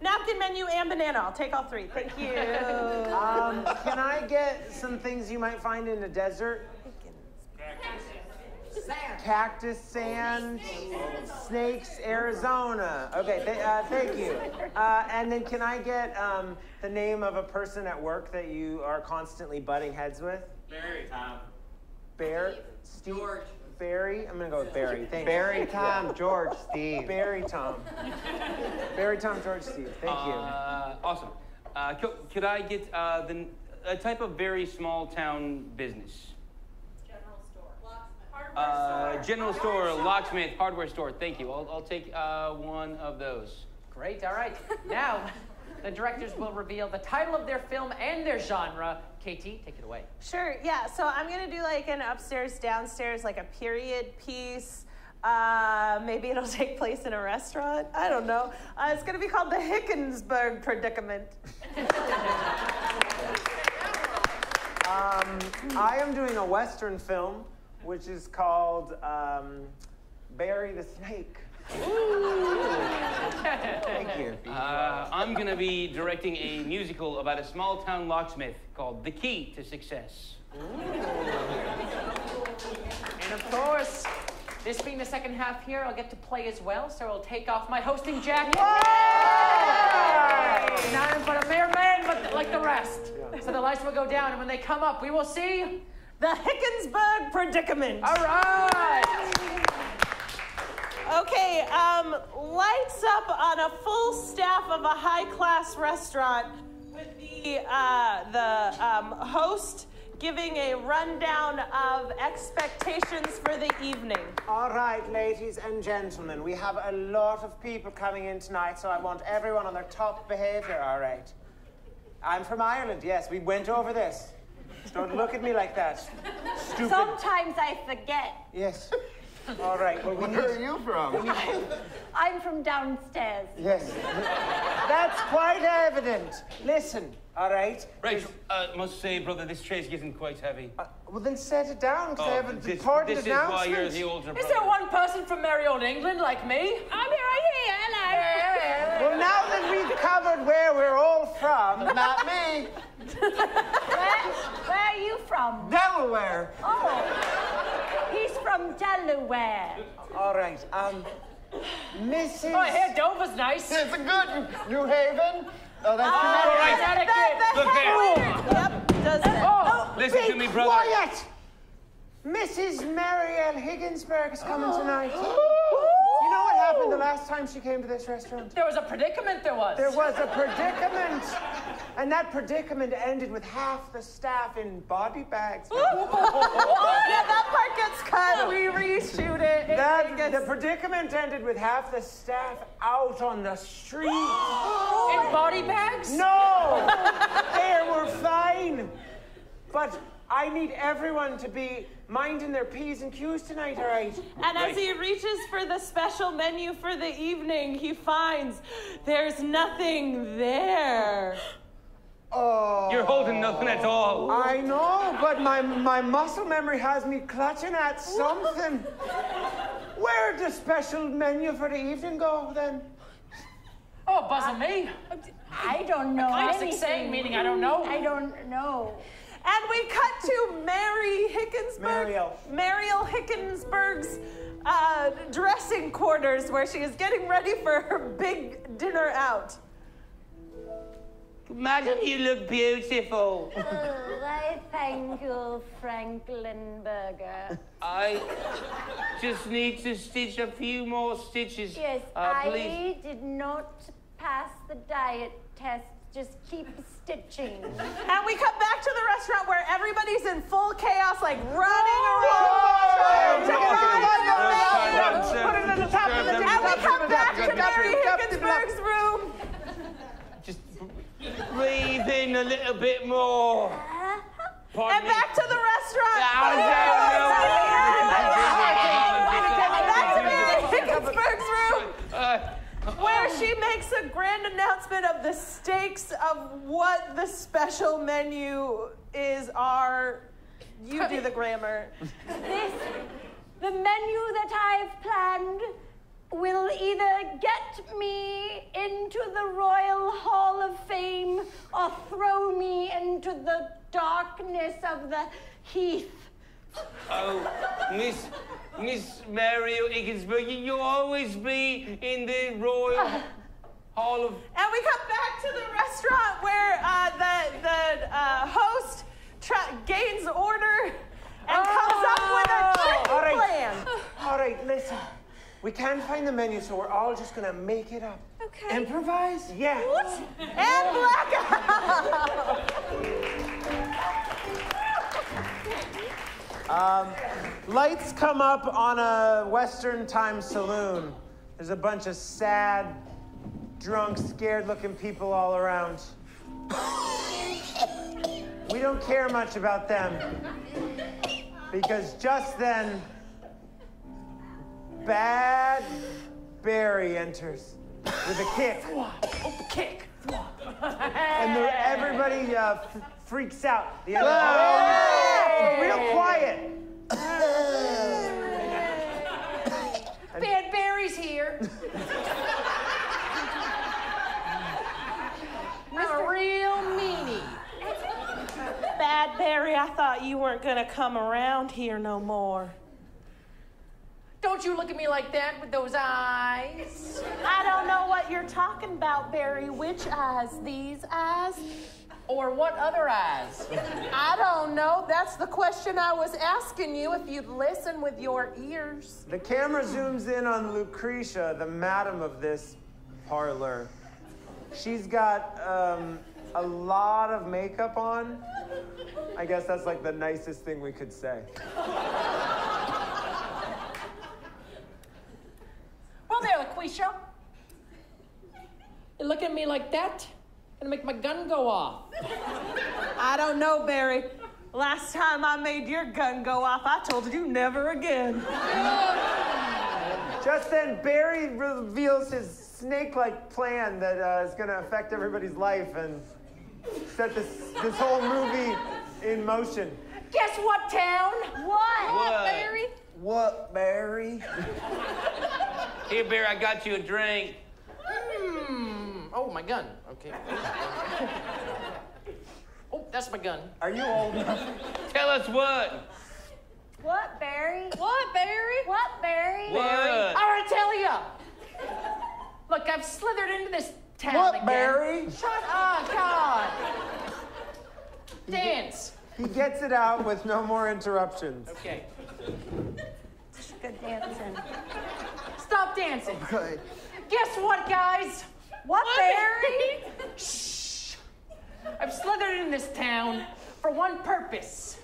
napkin, menu, and banana. I'll take all 3. Thank you. Can I get some things you might find in the desert? Cactus, sand, snakes, Arizona. Okay, thank you. And then can I get the name of a person at work that you are constantly butting heads with? Barry. Steve. George. Barry? I'm going to go with Barry. Thank you. Barry, Tom, George, Steve. Barry, Tom. Barry, Tom, George, Steve. Thank you. Awesome. Could I get a type of very small town business? General store, locksmith, hardware store. Thank you. I'll take 1 of those. Great. All right. Now, the directors will reveal the title of their film and their genre. KT, take it away. Sure, yeah. So I'm going to do like an upstairs, downstairs, like a period piece. Maybe it'll take place in a restaurant. I don't know. It's going to be called the Hickensburg Predicament. I am doing a Western film, which is called Barry the Snake. Thank you. I'm going to be directing a musical about a small town locksmith called The Key to Success. And of course, this being the second half here, I'll get to play as well, so I'll take off my hosting jacket. Not in front of mere man, but like the rest. So the lights will go down, and when they come up, we will see the Hickensburg Predicament. All right. Okay, lights up on a full staff of a high-class restaurant with the host giving a rundown of expectations for the evening. All right, ladies and gentlemen, we have a lot of people coming in tonight, so I want everyone on their top behavior, all right? I'm from Ireland, yes, we went over this. Don't look at me like that. Stupid. Sometimes I forget. Yes. All right. Well, Where are you from? I'm from downstairs. Yes. That's quite evident. Listen, all right? Right, must say, brother, this trace isn't quite heavy. Well, then set it down, because I have an important this announcement. Is why you're the older brother. Is there one person from merry old England like me? I'm here. Hello. Well, now that we've covered where we're all from, Not me. Where are you from? Delaware. Oh, he's from Delaware. All right. Mrs. Oh, I hear Dover's nice. It's a good New Haven. Oh, that's All right, The Look head there. waiter. Yep, does that. Oh, Listen to me, brother. Quiet! Mrs. Marielle Higgensberg is coming tonight. You know what happened the last time she came to this restaurant? there was a predicament, there was. There was a predicament. And that predicament ended with half the staff in body bags. Oh, yeah, that part gets cut. We reshoot it. The predicament ended with half the staff out on the street. In body bags? No! They were fine. But I need everyone to be minding their P's and Q's tonight, all right? And as he reaches for the special menu for the evening, he finds there's nothing there. Oh. You're holding nothing at all. I know, but my muscle memory has me clutching at something. Where'd the special menu for the evening go, then? Oh, buzzing me. I don't know Classic anything. saying, meaning I don't know. I don't know. And we cut to Mary Hickensburg. Mariel Hickensburg's dressing quarters, where she is getting ready for her big dinner out. Madam, you look beautiful. Oh, I thank you, Franklinberger. I just need to stitch a few more stitches. Yes, please. I did not pass the diet test. Just keep stitching. And we cut back to the restaurant where everybody's in full chaos, like running around, trying to find the menu. Put it on the top of the table. And we come back to Mary Hickensburg's room. Just breathe in a little bit more. And back to the restaurant. Back to Mary Hickensburg's room. Where she makes a grand announcement of the stakes of what the special menu is. You do the grammar. The menu that I've planned will either get me into the Royal Hall of Fame or throw me into the darkness of the heath. Oh, Miss Mariel Hickensburg, you'll always be in the Royal Hall of... And we come back to the restaurant where the host gains order and comes up with a trick plan. All right, listen. We can't find the menu, so we're all just gonna make it up. Okay. Improvise? Yeah. What? And blackout. Lights come up on a Western time saloon. There's a bunch of sad, drunk, scared-looking people all around. We don't care much about them. Because just then, Bad Barry enters with a kick. Kick. And everybody freaks out. The real quiet. Bad Barry's here. I'm a real meanie. Bad Barry, I thought you weren't gonna come around here no more. Don't you look at me like that with those eyes. I don't know what you're talking about, Barry. Which eyes? These eyes? Or what other eyes? I don't know. That's the question I was asking you, if you'd listen with your ears. The camera zooms in on Lucretia, the madam of this parlor. She's got a lot of makeup on. I guess that's like the nicest thing we could say. Well there, Lucretia. You look at me like that, and make my gun go off. I don't know, Barry. Last time I made your gun go off, I told you never again. Just then, Barry reveals his snake-like plan that is going to affect everybody's life and set this whole movie in motion. Guess what, town? What? Barry? What, Barry? Here, Barry, I got you a drink. Oh, my gun. Okay. Oh, that's my gun. Are you old enough? Tell us what. What, Barry? What, Barry? What, Barry? What? All right, tell ya. Look, I've slithered into this town What, again. Barry? Shut up, God. Dance. He gets it out with no more interruptions. Okay. Good dancing. Stop dancing. Good. Guess what, guys? What, Barry? Shh. I've slithered in this town for one purpose.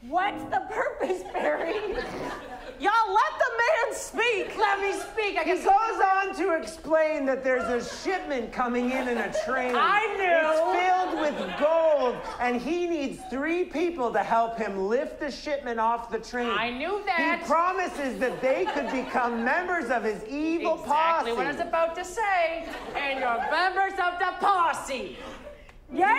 What's the purpose, Barry? Y'all let the man speak. Let me speak. He goes on to explain that there's a shipment coming in a train. I knew. It's filled with gold, and he needs 3 people to help him lift the shipment off the train. I knew that. He promises that they could become members of his evil Exactly posse. what I was about to say. And you're members of the posse. Yeah.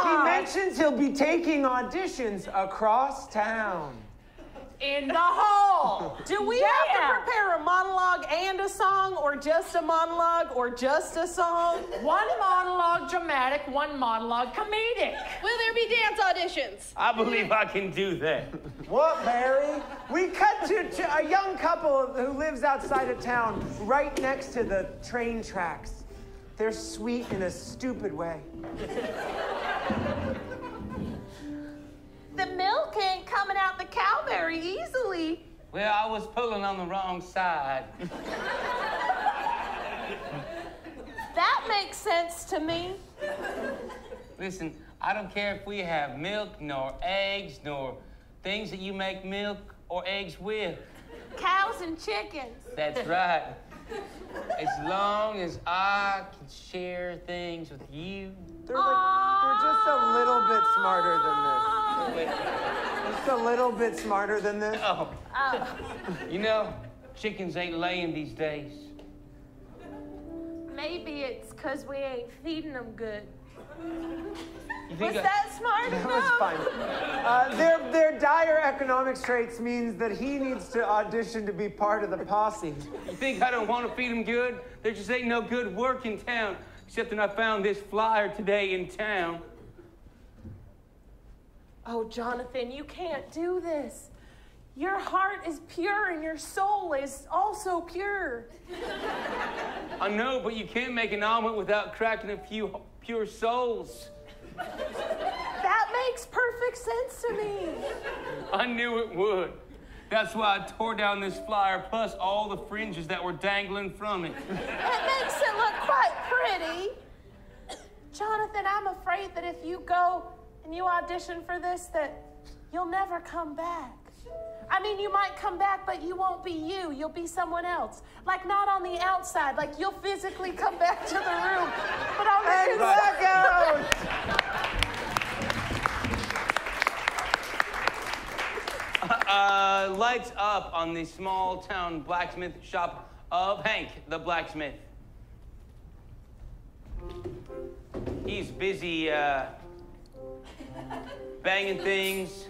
He mentions he'll be taking auditions across town. In the hall. Do we have to prepare a monologue and a song, or just a monologue, or just a song? One monologue dramatic, one monologue comedic. Will there be dance auditions? I believe I can do that. What, Barry? We cut to a young couple who lives outside of town, right next to the train tracks. They're sweet in a stupid way. The milk ain't coming out the cow very easily. Well, I was pulling on the wrong side. That makes sense to me. Listen, I don't care if we have milk, nor eggs, nor things that you make milk or eggs with. Cows and chickens. That's right. As long as I can share things with you. They're just a little bit smarter than this. Just a little bit smarter than this. Oh. You know, chickens ain't laying these days. Maybe it's because we ain't feeding them good. You think Was that smart That enough? was fine. Their dire economic straits means that he needs to audition to be part of the posse. You think I don't want to feed them good? There just ain't no good work in town. Except that I found this flyer today in town. Oh, Jonathan, you can't do this. Your heart is pure and your soul is also pure. I know, but you can't make an omelet without cracking a few pure souls. That makes perfect sense to me. I knew it would. That's why I tore down this flyer, plus all the fringes that were dangling from it. It makes it look quite pretty. Jonathan, I'm afraid that if you go and you audition for this, that you'll never come back. I mean, you might come back, but you won't be you. You'll be someone else. Like, not on the outside. Like, you'll physically come back to the room, but on the inside. Lights up on the small town blacksmith shop of Hank, the blacksmith. He's busy banging things,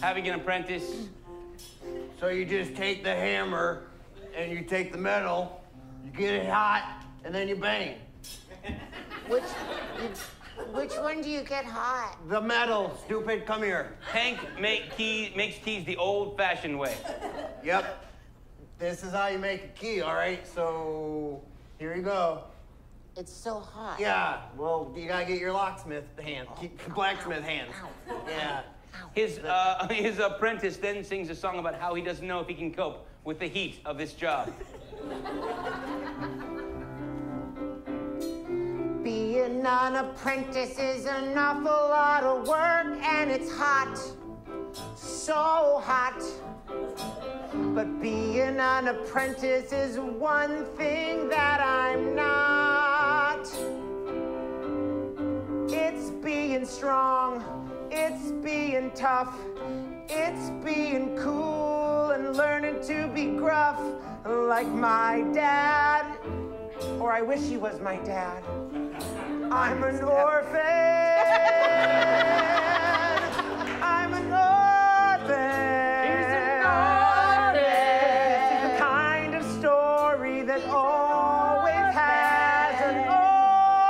having an apprentice. So you just take the hammer and you take the metal, you get it hot, and then you bang. Which one do you get hot? The metal, stupid, come here. Hank makes keys the old-fashioned way. Yep. This is how you make a key, all right? So, here you go. It's so hot. Yeah, well, you gotta get your locksmith hand, blacksmith hands. Yeah. His apprentice then sings a song about how he doesn't know if he can cope with the heat of this job. Being an apprentice is an awful lot of work, and it's hot, so hot. But being an apprentice is one thing that I'm not. It's being strong, it's being tough, it's being cool and learning to be gruff like my dad. Or I wish he was my dad. I'm an orphan. I'm an orphan. He's an orphan. This is the kind of story that always has an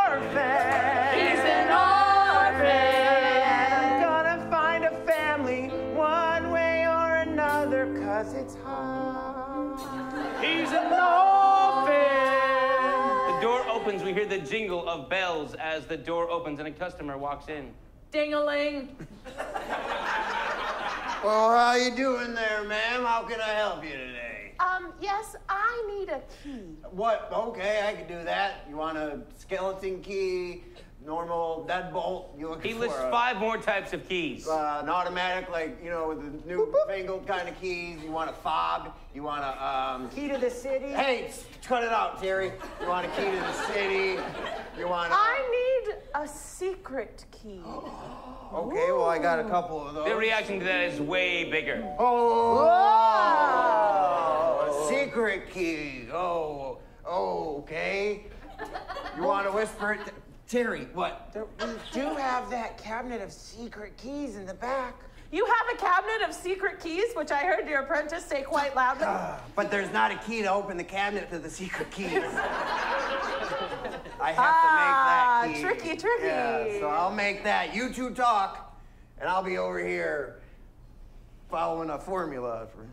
orphan. He's an orphan. I'm gonna find a family one way or another, 'cause it's hard. He's an orphan. The door opens, we hear the jingle of bells as the door opens and a customer walks in. Ding-a-ling. Well, how you doing there, ma'am? How can I help you today? Yes, I need a key. What? Okay, I can do that. You want a skeleton key, normal deadbolt. You looking He for lists 5 more types of keys. an automatic, like, you know, with the new fangled kind of keys. You want a fob. You want a Key to the city. Hey, cut it out, Terry. You want a key to the city. You want a... I need a secret key. Okay, well, I got a couple of those. Their reaction to that is way bigger. Oh, a secret key. Oh, okay. You want to whisper it? Terry, what? We do have that cabinet of secret keys in the back. You have a cabinet of secret keys, which I heard your apprentice say quite loudly. But there's not a key to open the cabinet to the secret keys. I have to make that key. Tricky. Yeah, so I'll make that. You two talk, and I'll be over here following a formula for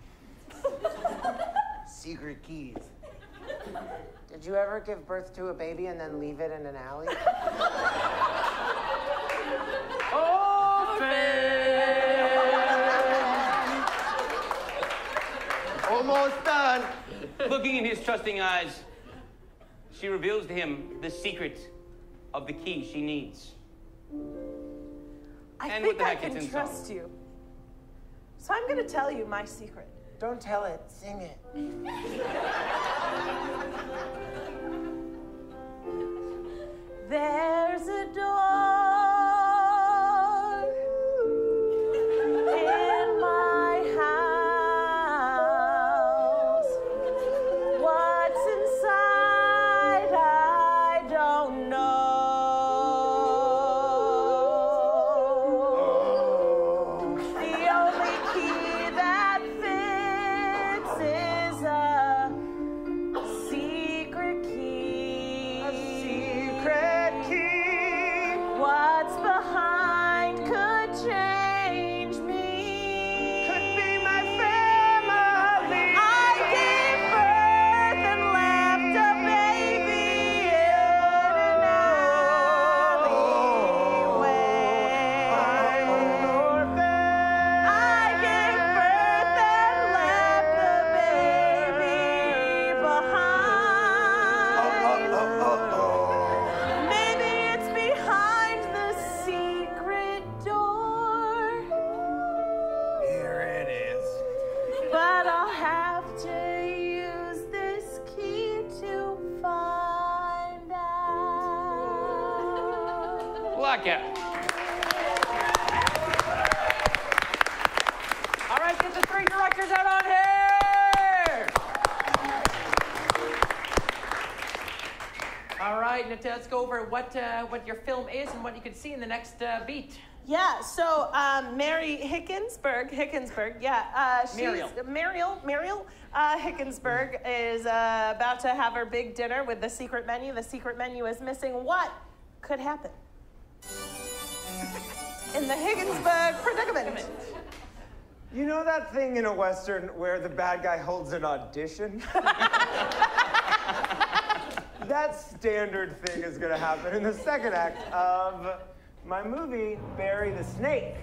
secret keys. Did you ever give birth to a baby and then leave it in an alley? Almost done. Looking in his trusting eyes, she reveals to him the secret of the key she needs. I And think what the I heck is can inside? trust you. So I'm going to tell you my secret. Don't tell it, sing it. There's a door in my house. What's inside, I don't know. The only key that fits is a secret key. A secret key. What's behind could change me. Could be my family. I gave birth and left a baby in an alleyway. I'm an orphan. I gave birth and left the baby behind. Maybe it's behind the secret door. Here it is. But I'll have to use this key to find out. Blackout. All right, get the 3 directors out on here. All right, now let's go over what your film is and what you can see in the next beat. Yeah, so Mary Hickensberg, yeah, she's Muriel. Muriel Hickensberg is about to have her big dinner with the secret menu. The secret menu is missing. What could happen in the Higgensberg predicament? You know that thing in a Western where the bad guy holds an audition? That standard thing is gonna happen in the second act of my movie, Barry the Snake.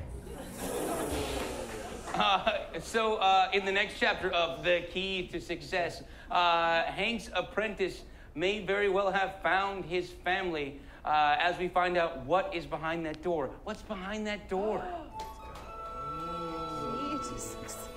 In the next chapter of The Key to Success, Hank's apprentice may very well have found his family as we find out what is behind that door. What's behind that door? Key to success.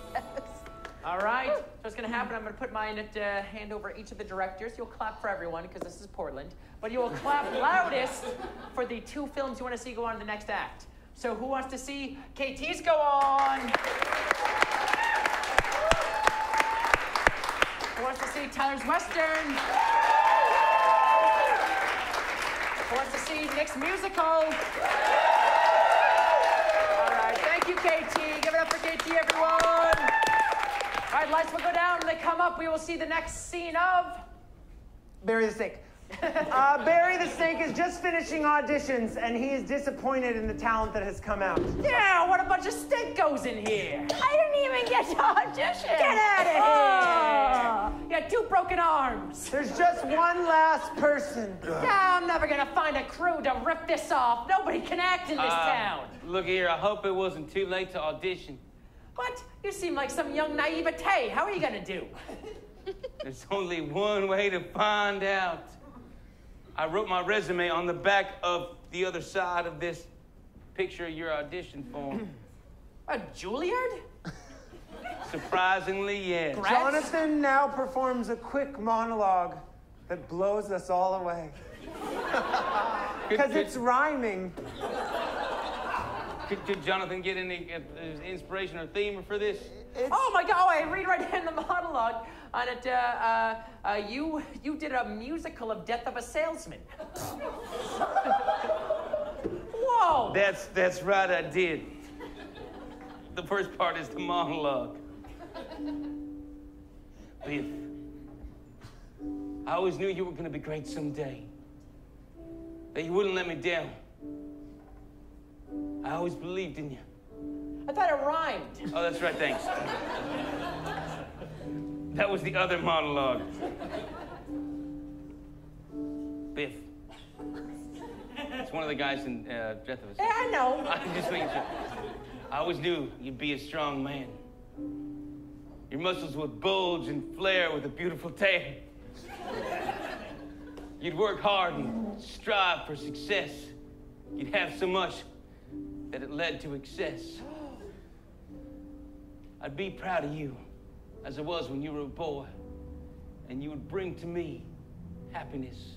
All right, so what's going to happen, I'm going to put my hand over each of the directors. You'll clap for everyone because this is Portland. But you will clap loudest for the 2 films you want to see go on in the next act. So who wants to see KT's go on? Who wants to see Tyler's Western? Who wants to see Nick's musical? All right, thank you, KT. Give it up for KT, everyone. All right, lights will go down. When they come up, we will see the next scene of... Barry the Snake. Barry the Snake is just finishing auditions, and he is disappointed in the talent that has come out. Yeah, what a bunch of stinkos in here. I didn't even get to audition. Get out of here. You got 2 broken arms. There's just one last person. Yeah, I'm never going to find a crew to rip this off. Nobody can act in this town. Look here, I hope it wasn't too late to audition. What? You seem like some young naivete. How are you going to do? There's only one way to find out. I wrote my resume on the back of the other side of this picture your audition form. A Juilliard? Surprisingly, yes. Jonathan now performs a quick monologue that blows us all away. Because it's rhyming. Did Jonathan get any inspiration or theme for this? Oh my God! Oh, I read right in the monologue on it. You did a musical of Death of a Salesman. Whoa! That's right, I did. The first part is the monologue. Biff, I always knew you were going to be great someday. That you wouldn't let me down. I always believed in you. I thought it rhymed. Oh, that's right, thanks. That was the other monologue. Biff. It's one of the guys in Death of a Salesman. Yeah, I know. I'm just making sure. I always knew you'd be a strong man. Your muscles would bulge and flare with a beautiful tail. You'd work hard and strive for success. You'd have so much that it led to excess. I'd be proud of you, as I was when you were a boy, and you would bring to me happiness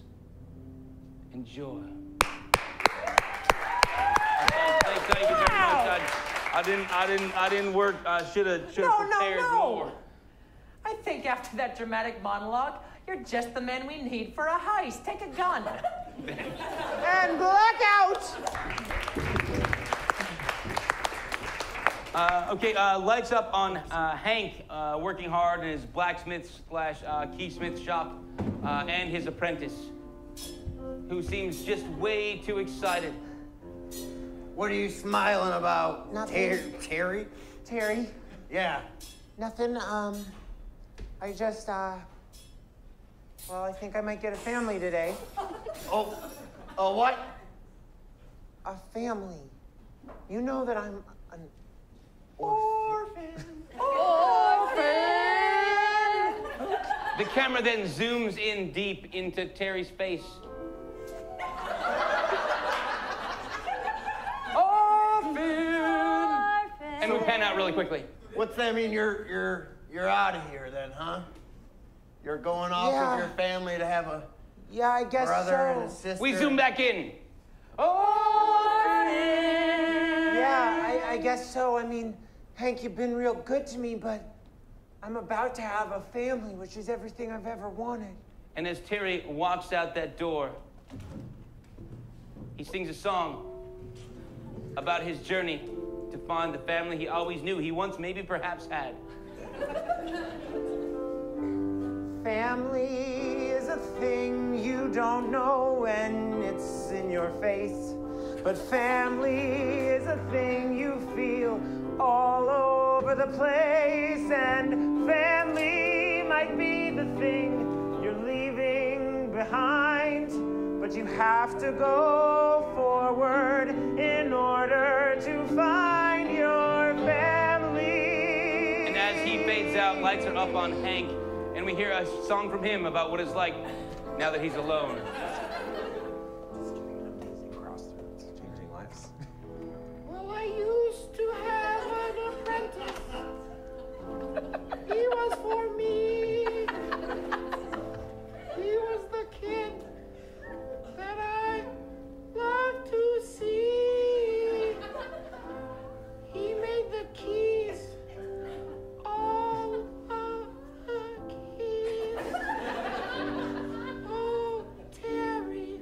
and joy. Thank you very much. I didn't work. Should have prepared more. I think after that dramatic monologue, you're just the man we need for a heist. Take a gun. And blackout. Okay, lights up on Hank working hard in his blacksmith / keysmith shop and his apprentice, who seems just way too excited. What are you smiling about? Nothing. Terry? Terry? Yeah. Nothing, I just, well, I think I might get a family today. Oh, what? A family. You know that I'm an orphan. The camera then zooms in deep into Terry's face. And we pan out really quickly. What's that mean? You're out of here then, huh? You're going off with your family to have a I guess brother and a sister. We zoom back in. Yeah, I guess so. I mean, Hank, you've been real good to me, but I'm about to have a family, which is everything I've ever wanted. And as Terry walks out that door, he sings a song about his journey to find the family he always knew he once maybe perhaps had. Family is a thing you don't know when it's in your face. But family is a thing you feel all over the place. And family might be the thing you're leaving behind. But you have to go forward in order to find your family. And as he fades out, lights are up on Hank, and we hear a song from him about what it's like now that he's alone. Well, I used to have an apprentice. He was for me. He was the kid that I loved to see. He made the keys, all of the keys. Oh, Terry,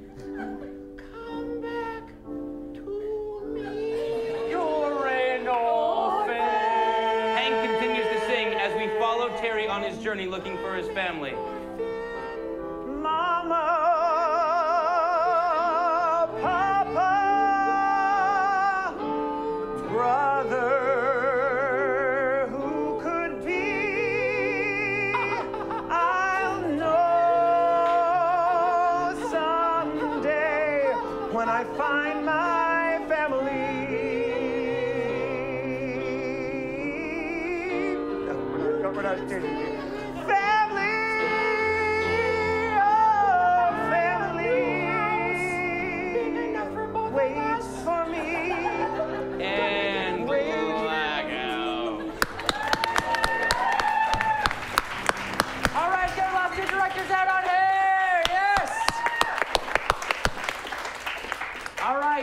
come back to me. You're an orphan. Hank continues to sing as we follow Terry on his journey looking for his family. Mama, Papa, brother, who could be? I'll know someday when I find my family. We're not changing it. Family, oh, family.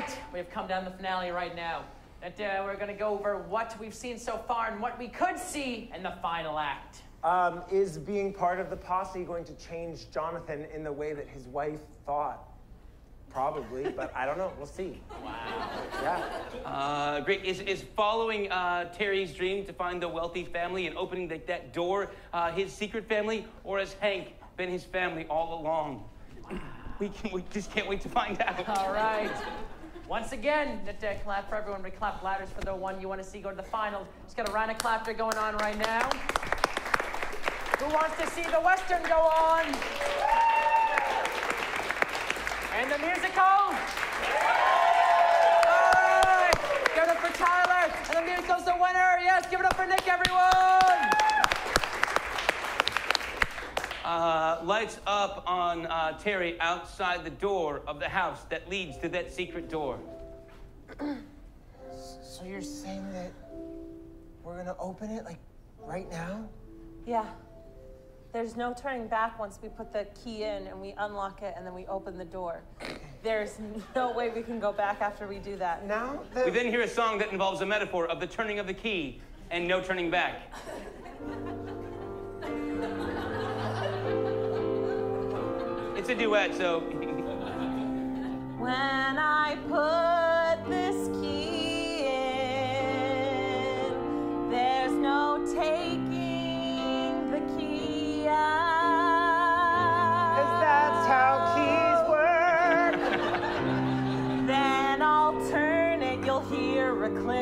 right, we've come down the finale right now. That we're going to go over what we've seen so far and what we could see in the final act. Is being part of the posse going to change Jonathan in the way that his wife thought? Probably, but I don't know. We'll see. Wow. Yeah. Great. Is following Terry's dream to find the wealthy family and opening that door his secret family, or has Hank been his family all along? We just can't wait to find out. All right. Once again, clap for everyone. We clap ladders for the one you want to see go to the final. Just got a round of clapper going on right now. Who wants to see the Western go on? And the musical? All right. Give it up for Tyler. And the musical's the winner. Yes, give it up for Nick, everyone. Lights up on Terry outside the door of the house that leads to that secret door. So you're saying that we're gonna open it, like, right now? Yeah. There's no turning back once we put the key in and we unlock it and then we open the door. There's no way we can go back after we do that. Now? We then hear a song that involves a metaphor of the turning of the key and no turning back. It's a duet, so... When I put this key in, there's no taking the key out. 'Cause that's how keys work. Then I'll turn it, you'll hear a click.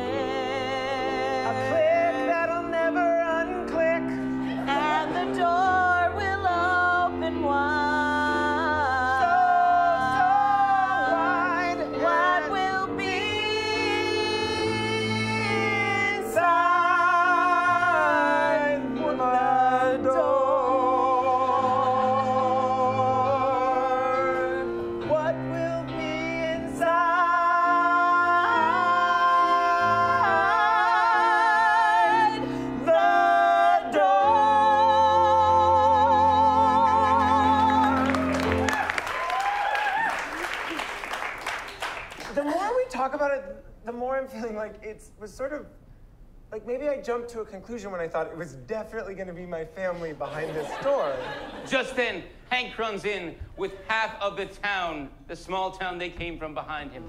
A click that'll never unclick. And the door will open wide. About it, the more I'm feeling like it was sort of like maybe I jumped to a conclusion when I thought it was definitely going to be my family behind this door. Just then, Hank runs in with half of the town, the small town they came from, behind him.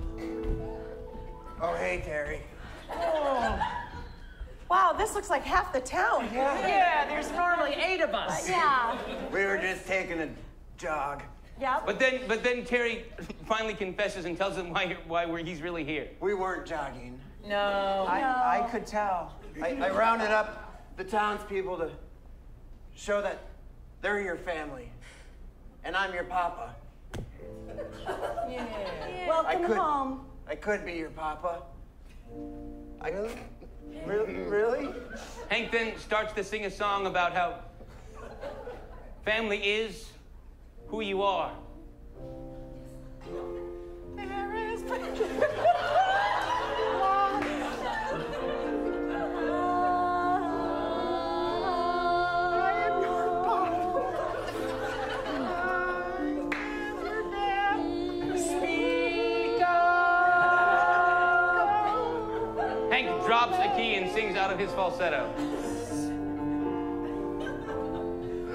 Oh, hey, Terry. Oh. Wow, this looks like half the town. Yeah, there's normally 8 of us. Yeah. We were just taking a jog. Yep. But then Terry finally confesses and tells them why he's really here. We weren't jogging. No. I could tell. I rounded up the townspeople to show that they're your family, and I'm your papa. Yeah. Welcome home. I could be your papa. Really? Hank then starts to sing a song about how family is who you are. There is Hank drops the key and sings out of his falsetto.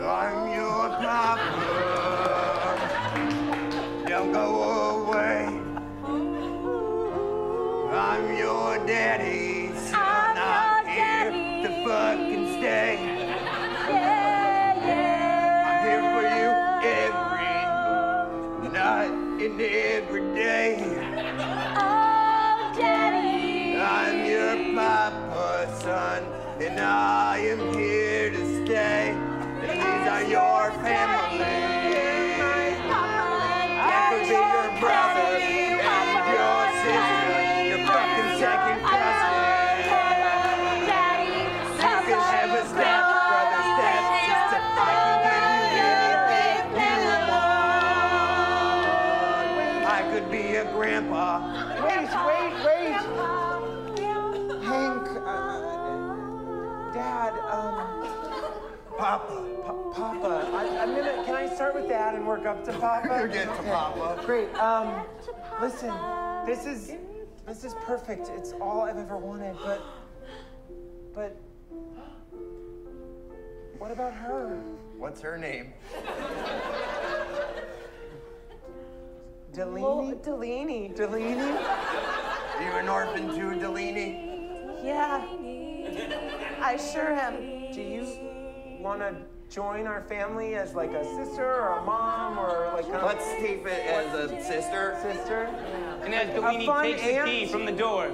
I'm your papa. Don't go away. I'm your daddy, son. I'm here to fucking stay. I'm here for you every night and every day. I'm your papa, son, and I am here to stay. And these are your family. I could be your brother and your sister, your fucking second cousin. You can have a stepbrother, stepsister. I can give you anything you want. I could be a grandpa. Wait. Hank, Dad, Papa. Papa. I'm gonna, can I start with Dad and work up to Papa? You get to Papa. Great. Listen, This is perfect. It's all I've ever wanted, but what about her? What's her name? Delaney? Delaney. Delaney? Are you an orphan too, Delaney? Yeah. I sure am. Do you want to join our family as like a sister or a mom or like a... Let's keep it as a sister. Sister? And as Delaney takes the key from the door.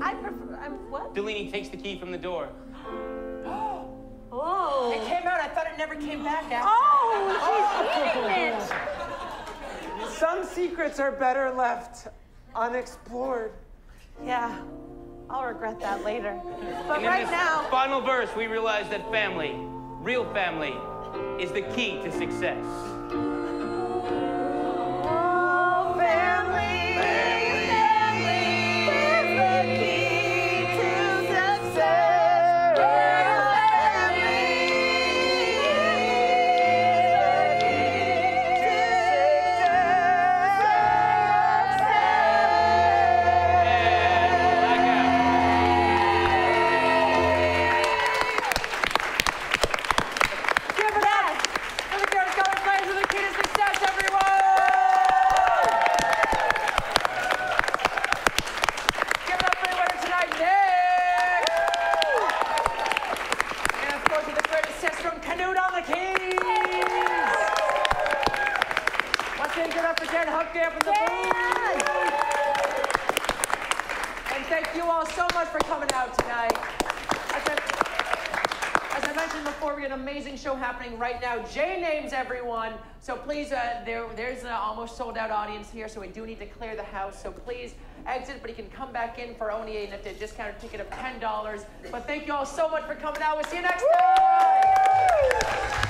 I prefer. What? Delaney takes the key from the door. Oh. It came out. I thought it never came back after. Oh, she's eating it. Some secrets are better left unexplored. Yeah, I'll regret that later. But And in right this now, final verse, we realize that family, real family, is the key to success. oh, family, is the key to success. Family is the Give it up for the Garrett Color Players of the Key to Success, everyone! Give it up for your winner tonight, Nick! And of course, with the great assist from Condon on the keys! Once again, give it up for Darren Humke up in the booth! And thank you all so much for coming out tonight. As I mentioned before, we have an amazing show happening right now. Jay names everyone. So please, there's an almost sold out audience here, so we do need to clear the house. So please exit, but you can come back in for only a discounted ticket of $10. But thank you all so much for coming out. We'll see you next time.